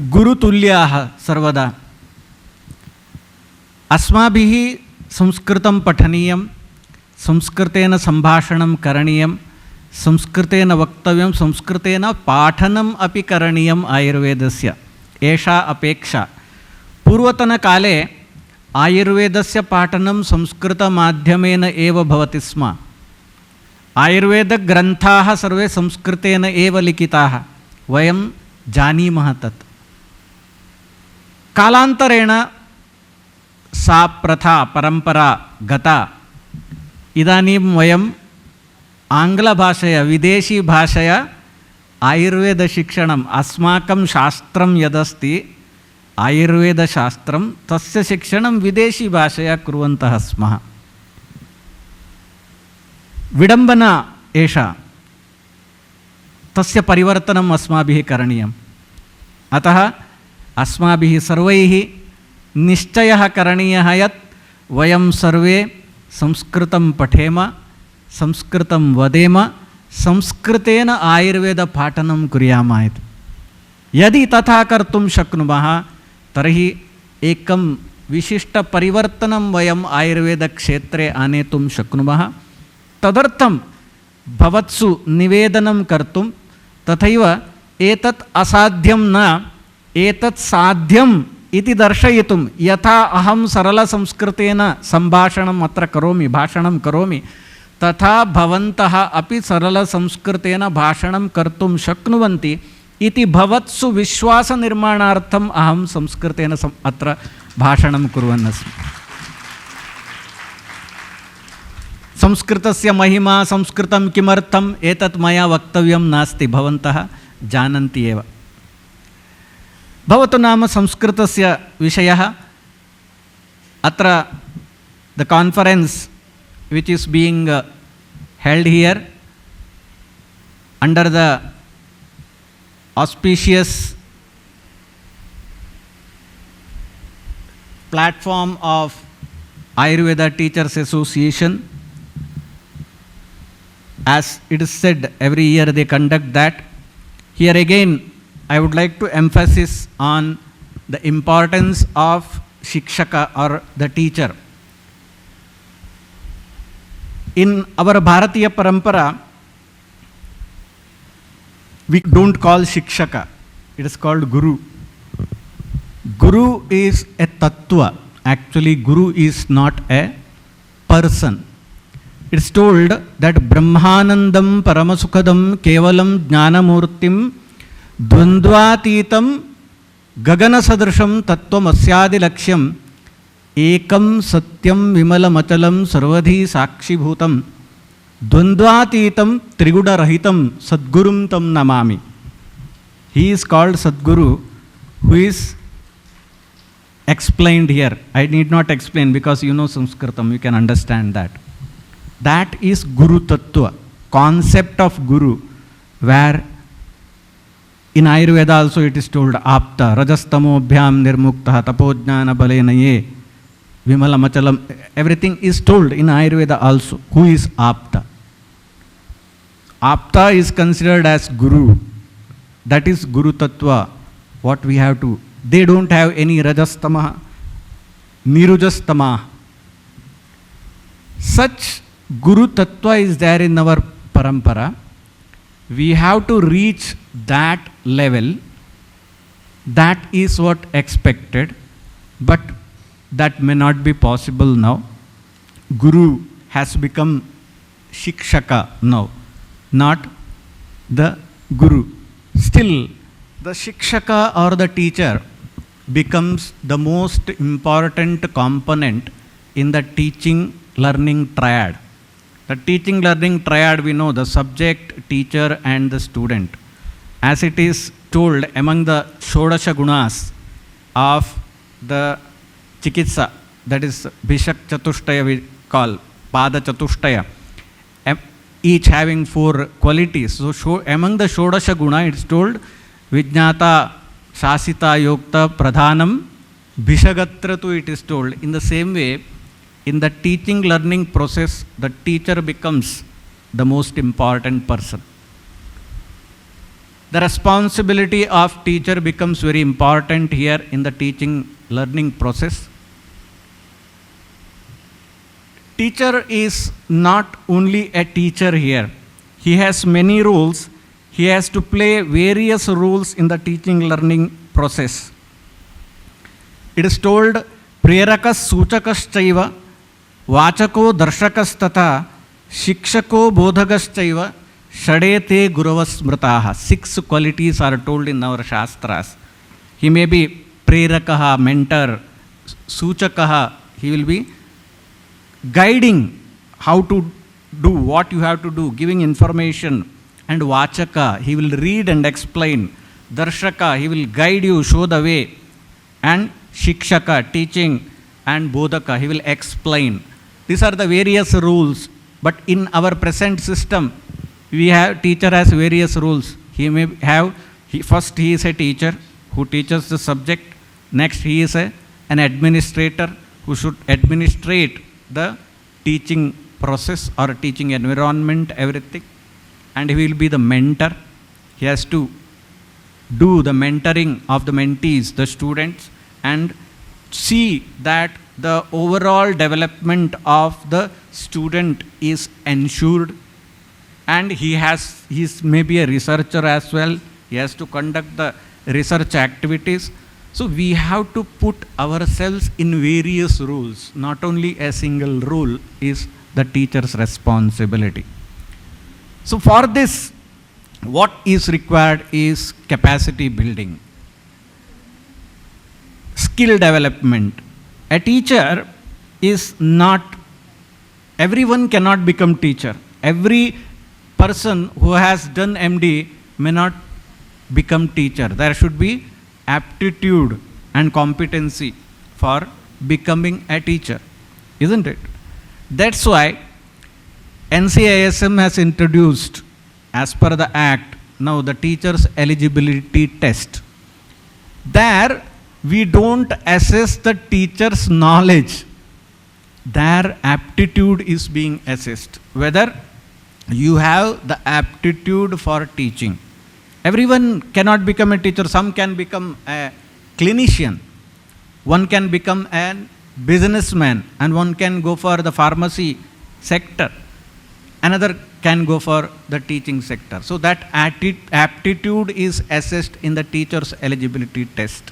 गुरुतुल्याः सर्वदा। अस्माभिः संस्कृतं पठनीयं, संस्कृतेन सम्भाषणं करणीयं, संस्कृतेन वक्तव्यं, संस्कृतेन पाठनम् अपि करणीयम् आयुर्वेदस्य, एषा अपेक्षा। पूर्वतनकाले आयुर्वेदस्य पाठनं संस्कृतमाध्यमेन एव भवति स्म। आयुर्वेदग्रन्थाः सर्वे संस्कृतेन एव लिखिताः, वयं जानीमः तत्। कालान्तरेण सा प्रथा परंपरा गता। इदानीं वयम् आङ्ग्लभाषया विदेशी भाषया आयुर्वेदशिक्षणम्, अस्माकं शास्त्रं यदस्ति आयुर्वेदशास्त्रं, तस्य शिक्षणं विदेशी भाषया कुर्वन्तः स्मः। विडम्बना एषा, तस्य परिवर्तनम् अस्माभिः करणीयम्। अतः अस्माभिः सर्वैः निश्चयः करणीयः यत् वयं सर्वे संस्कृतं पठेम, संस्कृतं वदेम, संस्कृतेन आयुर्वेदपाठनं कुर्याम इति। यदि तथा कर्तुं शक्नुमः तर्हि एकं विशिष्टपरिवर्तनं वयम् आयुर्वेदक्षेत्रे आनेतुं शक्नुमः। तदर्थं भवत्सु निवेदनं कर्तुं, तथैव एतत् असाध्यं न, एतत् साध्यम् इति दर्शयितुं, यथा अहं सरलसंस्कृतेन सम्भाषणम् अत्र करोमि, भाषणं करोमि, तथा भवन्तः अपि सरलसंस्कृतेन भाषणं कर्तुं शक्नुवन्ति इति भवत्सु विश्वासनिर्माणार्थम् अहं संस्कृतेन अत्र भाषणं कुर्वन् अस्मि। संस्कृतस्य महिमा, संस्कृतं किमर्थम्, एतत् मया वक्तव्यं नास्ति, भवन्तः जानन्ति एव। भवतु नाम संस्कृतस्य विषयः। अत्र the conference which is being held here under the auspicious platform of Ayurveda Teachers Association. As it is said, every year they conduct that. Here again, I would like to emphasize on the importance of Shikshaka or the teacher. In our Bharatiya parampara, we don't call Shikshaka, it is called Guru. Guru is a tattva. Actually, Guru is not a person. It's told that Brahmanandam Paramasukhadam Kevalam Jnanamurtim Dvandvatitam Gaganasadrasham Tattvam Asyadi Laksham एकम सत्यम विमलमचलम सर्वधी साक्षीभूतम द्वंद्वातीतम त्रिगुणरहितम सद्गुरुम तम Namami. He is called Sadguru, who is explained here. I need not explain because you know Sanskritam, you can understand that. That is Guru Tattva, concept of Guru, where in Ayurveda also it is told Apta, Rajastamobhyam Nirmukta, Tapojnana Balenaye, Vimalamachalam, everything is told in Ayurveda also. Who is Apta? Apta is considered as Guru. That is Guru Tattva, what we have to. They don't have any Rajastama, Nirujastama. Such Guru Tattva is there in our parampara. We have to reach that level. That is what expected, but that may not be possible now. Guru has become Shikshaka now, not the Guru. Still, the Shikshaka or the teacher becomes the most important component in the teaching learning triad. The teaching learning triad, we know the subject, teacher and the student. As it is told among the Shodasha Gunas of the Chikitsa, that is Bishak Chatushtaya we call, Pada Chatushtaya, each having 4 qualities. So among the Shodasha Guna it is told Vijnata, Shasita, Yokta, Pradhanam, Bhishagatratu it is told. In the same way, in the teaching learning process, the teacher becomes the most important person. The responsibility of teacher becomes very important here in the teaching learning process. Teacher is not only a teacher here. He has many roles. He has to play various roles in the teaching learning process. It is told, Prerakas Suchakaschaiva, Vachako Darshakastata, Shikshako Bodhagaschaiva, Shadete Guravas Smritaha. 6 qualities are told in our Shastras. He may be Prerakaha, mentor, Suchakaha, he will be guiding how to do what you have to do, giving information. And Vachaka, he will read and explain. Darshaka, he will guide you, show the way. And Shikshaka, teaching. And Bodhaka, he will explain. These are the various rules. But in our present system, we have teacher has various rules. He may have, first he is a teacher who teaches the subject. Next he is an administrator who should administrate the teaching process or teaching environment, everything. And he will be the mentor. He has to do the mentoring of the mentees, the students, and see that the overall development of the student is ensured. And he is maybe a researcher as well. He has to conduct the research activities. So we have to put ourselves in various roles. Not only a single role is the teacher's responsibility. So for this, what is required is capacity building, skill development. A teacher is not, everyone cannot become teacher. Every person who has done MD may not become teacher. There should be aptitude and competency for becoming a teacher, isn't it? That's why NCISM has introduced, as per the Act, now the teacher's eligibility test. There, we don't assess the teacher's knowledge. Their aptitude is being assessed. Whether you have the aptitude for teaching. Everyone cannot become a teacher. Some can become a clinician. One can become a businessman, and one can go for the pharmacy sector. Another can go for the teaching sector. So that aptitude is assessed in the teacher's eligibility test.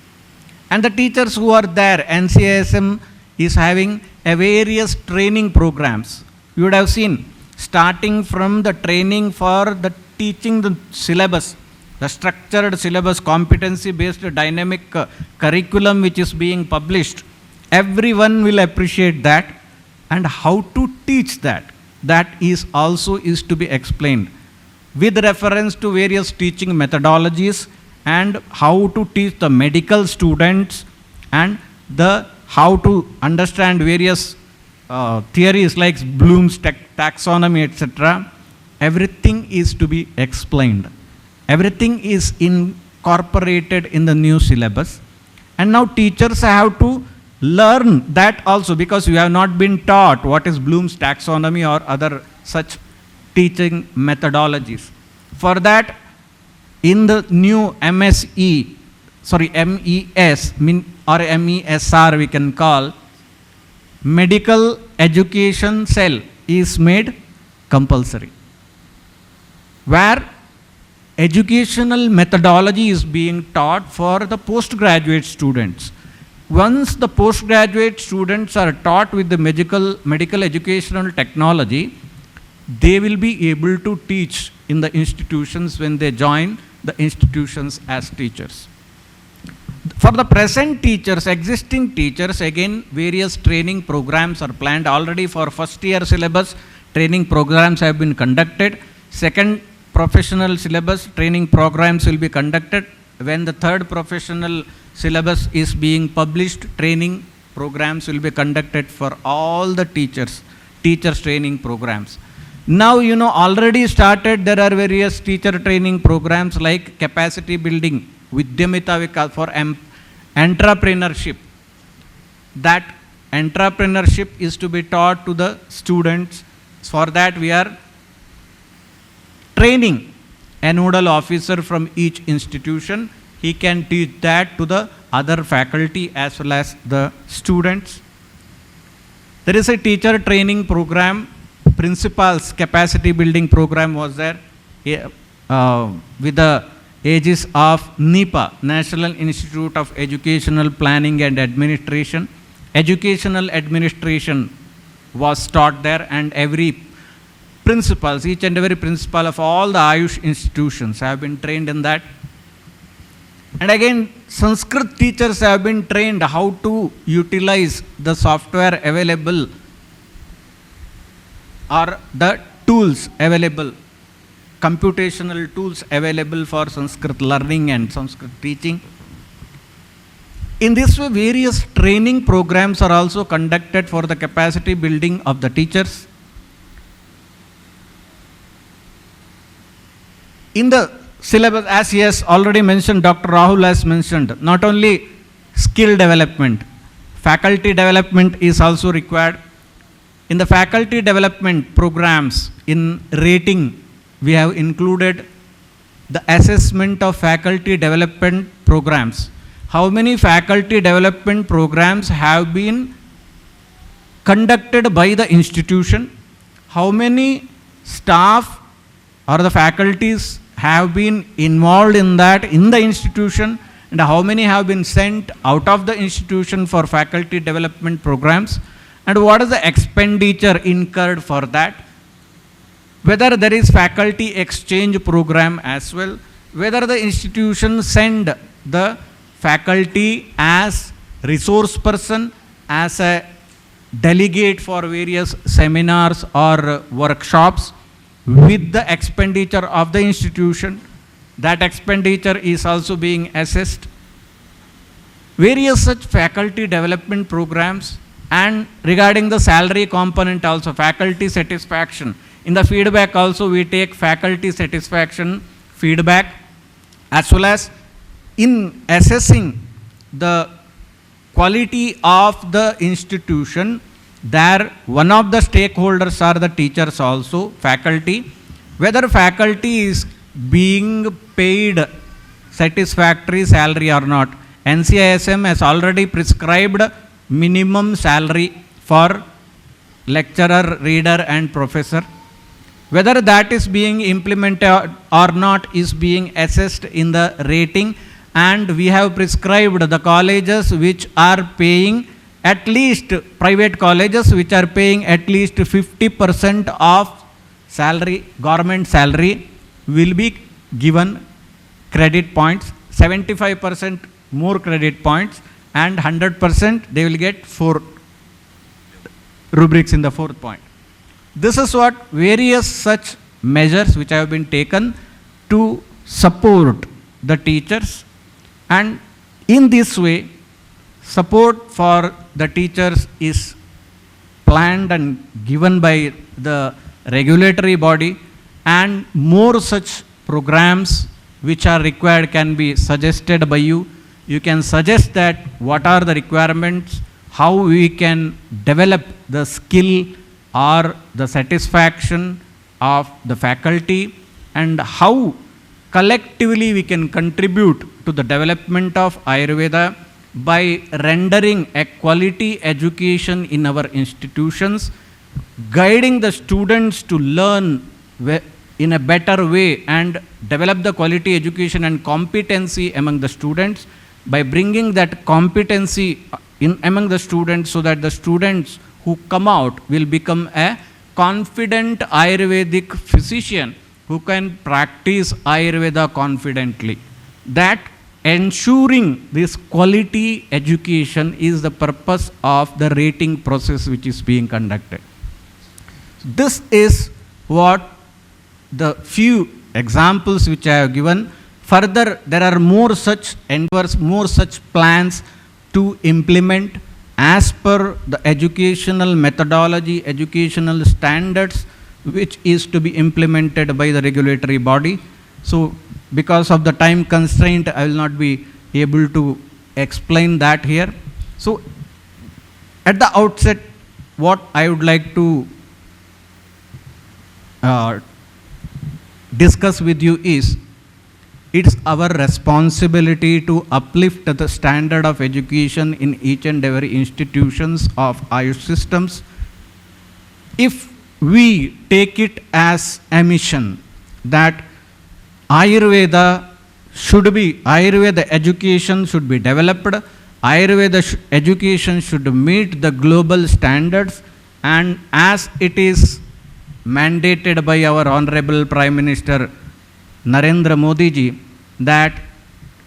And the teachers who are there, NCISM is having a various training programs. You would have seen, starting from the training for the teaching the syllabus, the structured syllabus, competency-based dynamic curriculum which is being published. Everyone will appreciate that, and how to teach that. That is also to be explained with reference to various teaching methodologies and how to teach the medical students and how to understand various theories like Bloom's taxonomy, etc. Everything is to be explained. Everything is incorporated in the new syllabus. And now teachers have to learn that also, because you have not been taught what is Bloom's taxonomy or other such teaching methodologies. For that, in the new MES or MESR we can call, medical education cell is made compulsory, where educational methodology is being taught for the postgraduate students. Once the postgraduate students are taught with the medical educational technology, they will be able to teach in the institutions when they join the institutions as teachers. For the present teachers, existing teachers, again, various training programs are planned already. For first year syllabus, training programs have been conducted. Second professional syllabus, training programs will be conducted. When the third professional syllabus is being published, training programs will be conducted for all the teachers training programs. Now, already started, there are various teacher training programs like capacity building, Vidyamita Vikas for entrepreneurship. That entrepreneurship is to be taught to the students. For that, we are training a nodal officer from each institution. He can teach that to the other faculty as well as the students. There is a teacher training program, principals capacity building program was there with the aegis of NIPA, National Institute of Educational Planning and Administration. Educational administration was taught there, and each and every principal of all the Ayush institutions have been trained in that. And again, Sanskrit teachers have been trained how to utilize the software available or the tools available, computational tools available for Sanskrit learning and Sanskrit teaching. In this way, various training programs are also conducted for the capacity building of the teachers. In the syllabus, as he has already mentioned, Dr. Rahul has mentioned, not only skill development, faculty development is also required. In the faculty development programs, in rating, we have included the assessment of faculty development programs. How many faculty development programs have been conducted by the institution? How many staff or the faculties have been involved in that in the institution, and how many have been sent out of the institution for faculty development programs, and what is the expenditure incurred for that, whether there is faculty exchange program as well, whether the institution send the faculty as resource person, as a delegate for various seminars or workshops with the expenditure of the institution. That expenditure is also being assessed. Various such faculty development programs, and regarding the salary component also, faculty satisfaction. In the feedback also, we take faculty satisfaction feedback, as well as in assessing the quality of the institution. There, one of the stakeholders are the teachers also, faculty. Whether faculty is being paid satisfactory salary or not. NCISM has already prescribed minimum salary for lecturer, reader and professor. Whether that is being implemented or not is being assessed in the rating, and we have prescribed the colleges which are paying at least, private colleges which are paying at least 50% of salary, government salary, will be given credit points, 75% more credit points, and 100% they will get 4 rubrics in the 4th point. This is what various such measures which have been taken to support the teachers, and in this way, support for the teachers is planned and given by the regulatory body, and more such programs which are required can be suggested by you. You can suggest that what are the requirements, how we can develop the skill or the satisfaction of the faculty and how collectively we can contribute to the development of Ayurveda by rendering a quality education in our institutions, guiding the students to learn in a better way and develop the quality education and competency among the students, by bringing that competency in among the students so that the students who come out will become a confident Ayurvedic physician who can practice Ayurveda confidently. That ensuring this quality education is the purpose of the rating process which is being conducted. This is what the few examples which I have given. Further, there are more such endeavors, more such plans to implement as per the educational methodology, educational standards which is to be implemented by the regulatory body. So, because of the time constraint, I will not be able to explain that here. So, at the outset, what I would like to discuss with you is, it's our responsibility to uplift the standard of education in each and every institutions of Ayush systems. If we take it as a mission that Ayurveda education should be developed, Ayurveda education should meet the global standards, and as it is mandated by our Honorable Prime Minister Narendra Modi ji, that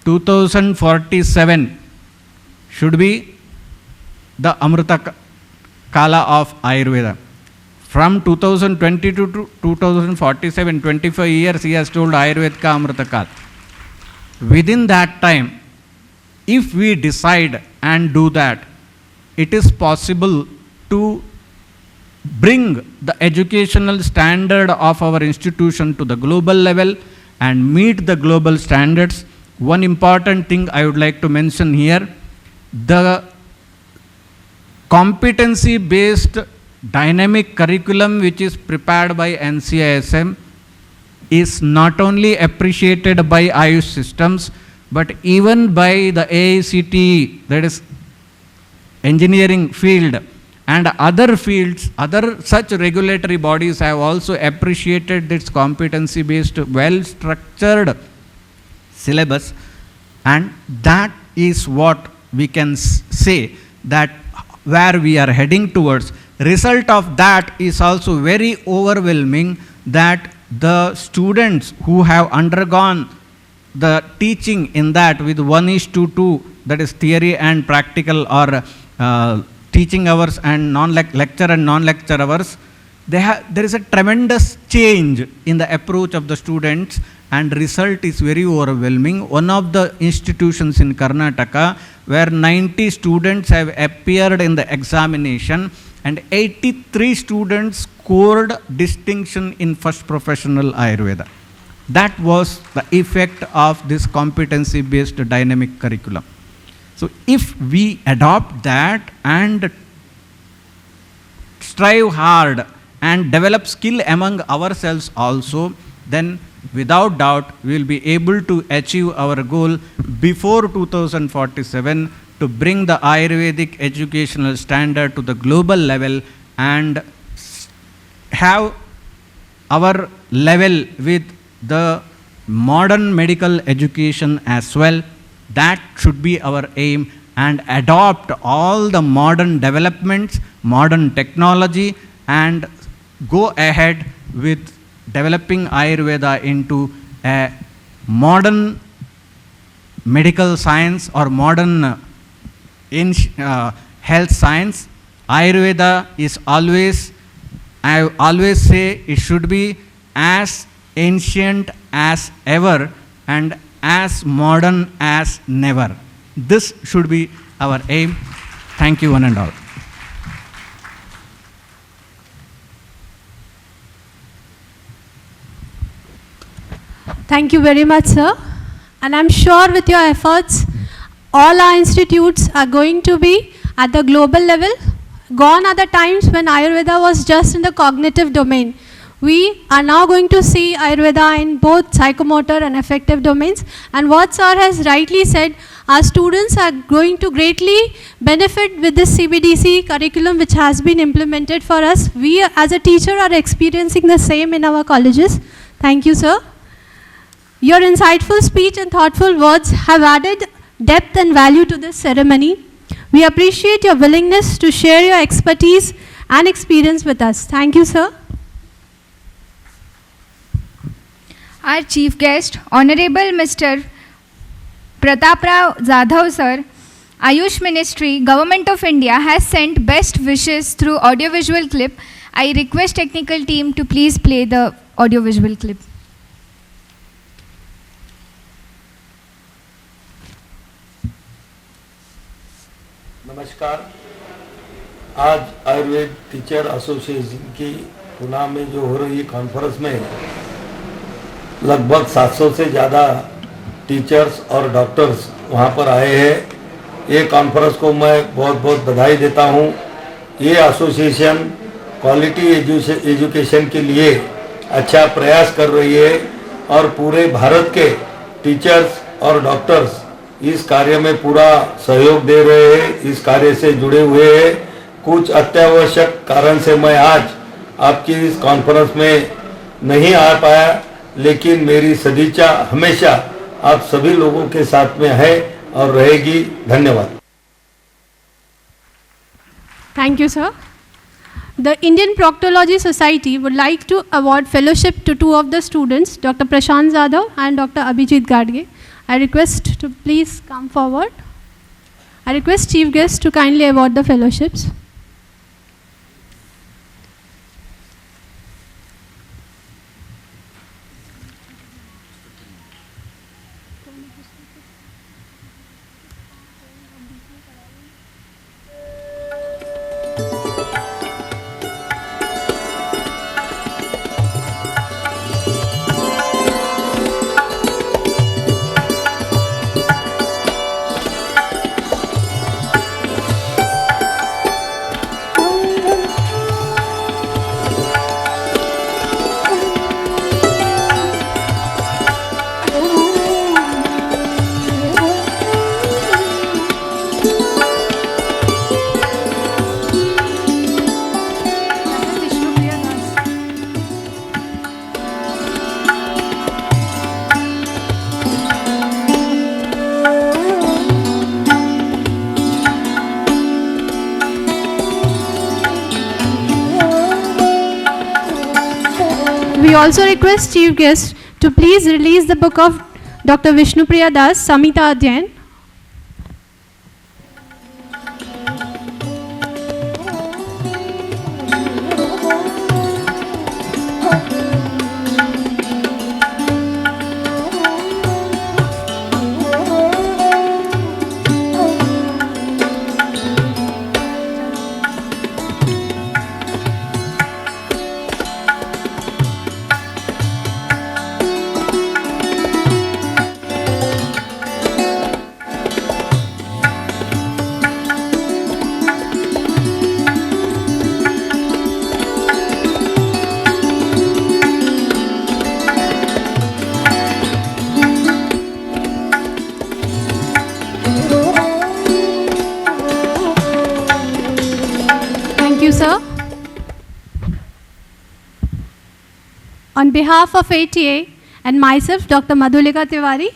2047 should be the Amrita Kala of Ayurveda. From 2022 to 2047, 25 years he has told Ayurveda ka Amrita Kala. Within that time, if we decide and do that, it is possible to bring the educational standard of our institution to the global level and meet the global standards. One important thing I would like to mention here, the competency-based dynamic curriculum which is prepared by NCISM is not only appreciated by Ayush systems, but even by the AICTE, that is engineering field, and other fields, other such regulatory bodies have also appreciated this competency-based, well-structured syllabus, and that is what we can say that where we are heading towards. Result of that is also very overwhelming, that the students who have undergone the teaching in that with 1:2, that is theory and practical, or teaching hours and lecture and non-lecture hours, there is a tremendous change in the approach of the students, and result is very overwhelming. One of the institutions in Karnataka where 90 students have appeared in the examination and 83 students scored distinction in first professional Ayurveda. That was the effect of this competency-based dynamic curriculum. So if we adopt that and strive hard and develop skill among ourselves also, then without doubt we will be able to achieve our goal before 2047 to bring the Ayurvedic educational standard to the global level and have our level with the modern medical education as well. That should be our aim, and adopt all the modern developments, modern technology, and go ahead with developing Ayurveda into a modern medical science or modern health science. Ayurveda is always, I always say, it should be as ancient as ever and as modern as never. This should be our aim. Thank you, one and all. Thank you very much, sir. And I'm sure with your efforts, all our institutes are going to be at the global level. Gone are the times when Ayurveda was just in the cognitive domain. We are now going to see Ayurveda in both psychomotor and affective domains. And what sir has rightly said, our students are going to greatly benefit with this CBDC curriculum which has been implemented for us. We as a teacher are experiencing the same in our colleges. Thank you, sir. Your insightful speech and thoughtful words have added depth and value to this ceremony. We appreciate your willingness to share your expertise and experience with us. Thank you, sir. Our chief guest, Honorable Mr. Pratap Rao Jadhav sir, Ayush Ministry, Government of India has sent best wishes through audiovisual clip. I request technical team to please play the audiovisual clip. नमस्कार। आज Ayurveda teacher association की पुणे में जो हो रही conference में लगभग 700 से ज़्यादा टीचर्स और डॉक्टर्स वहाँ पर आए हैं। ये कॉन्फ्रेंस को मैं बहुत बहुत बधाई देता हूँ। ये एसोसिएशन क्वालिटी एजुकेशन के लिए अच्छा प्रयास कर रही है और पूरे भारत के टीचर्स और डॉक्टर्स इस कार्य में पूरा सहयोग दे रहे हैं, इस कार्य से जुड़े हुए हैं। कुछ अत्यावश्यक कारण से मैं आज आपकी इस कॉन्फ्रेंस में नहीं आ पाया, लेकिन मेरी सदिच्छा हमेशा आप सभी लोगों के साथ में है और रहेगी। धन्यवाद। Thank you, sir. The Indian Proctology Society would like to award fellowship to two of the students, Dr. Prashant Jadhav and Dr. Abhijit Gadge. I request to please come forward. I request chief guest to kindly award the fellowships. We also request chief guest to please release the book of Dr. Vishnupriya Das, Samhita Adhyayan. Thank you, sir. On behalf of ATA and myself, Dr. Madhulika Tiwari,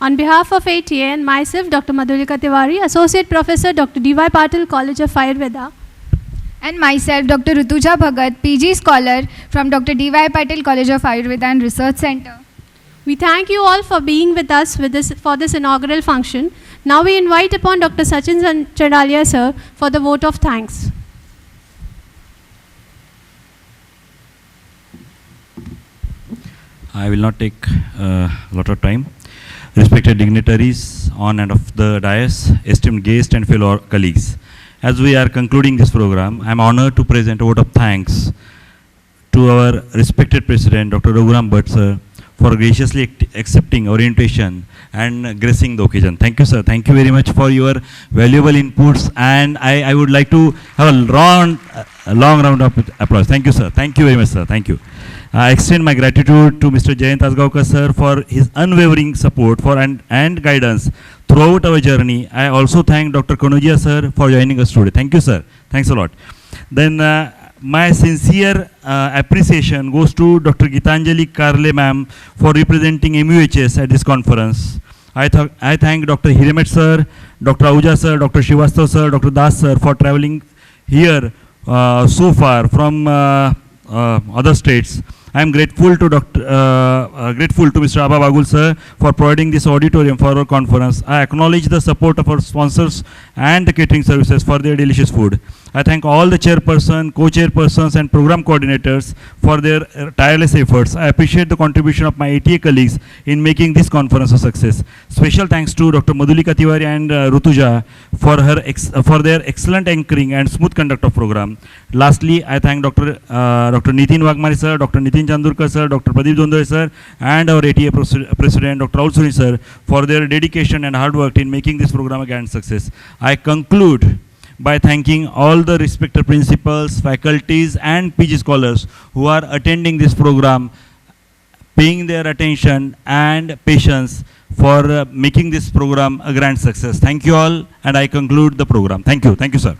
on behalf of ATA and myself, Dr. Madhulika Tiwari, Associate Professor, Dr. D.Y. Patil, College of Ayurveda, And myself, Dr. Rutuja Bhagat, PG Scholar from Dr. D.Y. Patil College of Ayurveda and Research Center. we thank you all for being with us for this inaugural function. Now we invite upon Dr. Sachin Chandalia, sir, for the vote of thanks. I will not take a lot of time. Respected dignitaries on and off the dais, esteemed guests and fellow colleagues, as we are concluding this program, I am honored to present a vote of thanks to our respected President, Dr. Raghuram Bhatt, sir, for graciously accepting our invitation and gracing the occasion. Thank you, sir. Thank you very much for your valuable inputs, and I would like to have a long round of applause. Thank you, sir. Thank you very much, sir. Thank you. I extend my gratitude to Mr. Jayant Asgaonkar, sir, for his unwavering support and guidance throughout our journey. I also thank Dr. Kanojia, sir, for joining us today. Thank you, sir. Thanks a lot. Then my sincere appreciation goes to Dr. Gitanjali Karle, ma'am, for representing MUHS at this conference. I thank Dr. Hiremet, sir, Dr. Ahuja, sir, Dr. Shivastav, sir, Dr. Das, sir, for traveling here so far from other states. I am grateful to Mr. Abha Bagul, sir, for providing this auditorium for our conference. I acknowledge the support of our sponsors and the catering services for their delicious food. I thank all the chairperson, co-chairpersons and program coordinators for their tireless efforts. I appreciate the contribution of my ATA colleagues in making this conference a success. Special thanks to Dr. Madhulika Tiwari and Rutuja for their excellent anchoring and smooth conduct of program. Lastly, I thank Dr. Nitin Wagmare, sir, Dr. Nitin Chandurkar, sir, Dr. Pradeep Dondore, sir, and our ATA President, Dr. Rahul Suri, sir, for their dedication and hard work in making this program a grand success. I conclude by thanking all the respected principals, faculties and PG scholars who are attending this program, paying their attention and patience for making this program a grand success. Thank you all, and I conclude the program. Thank you. Thank you, sir.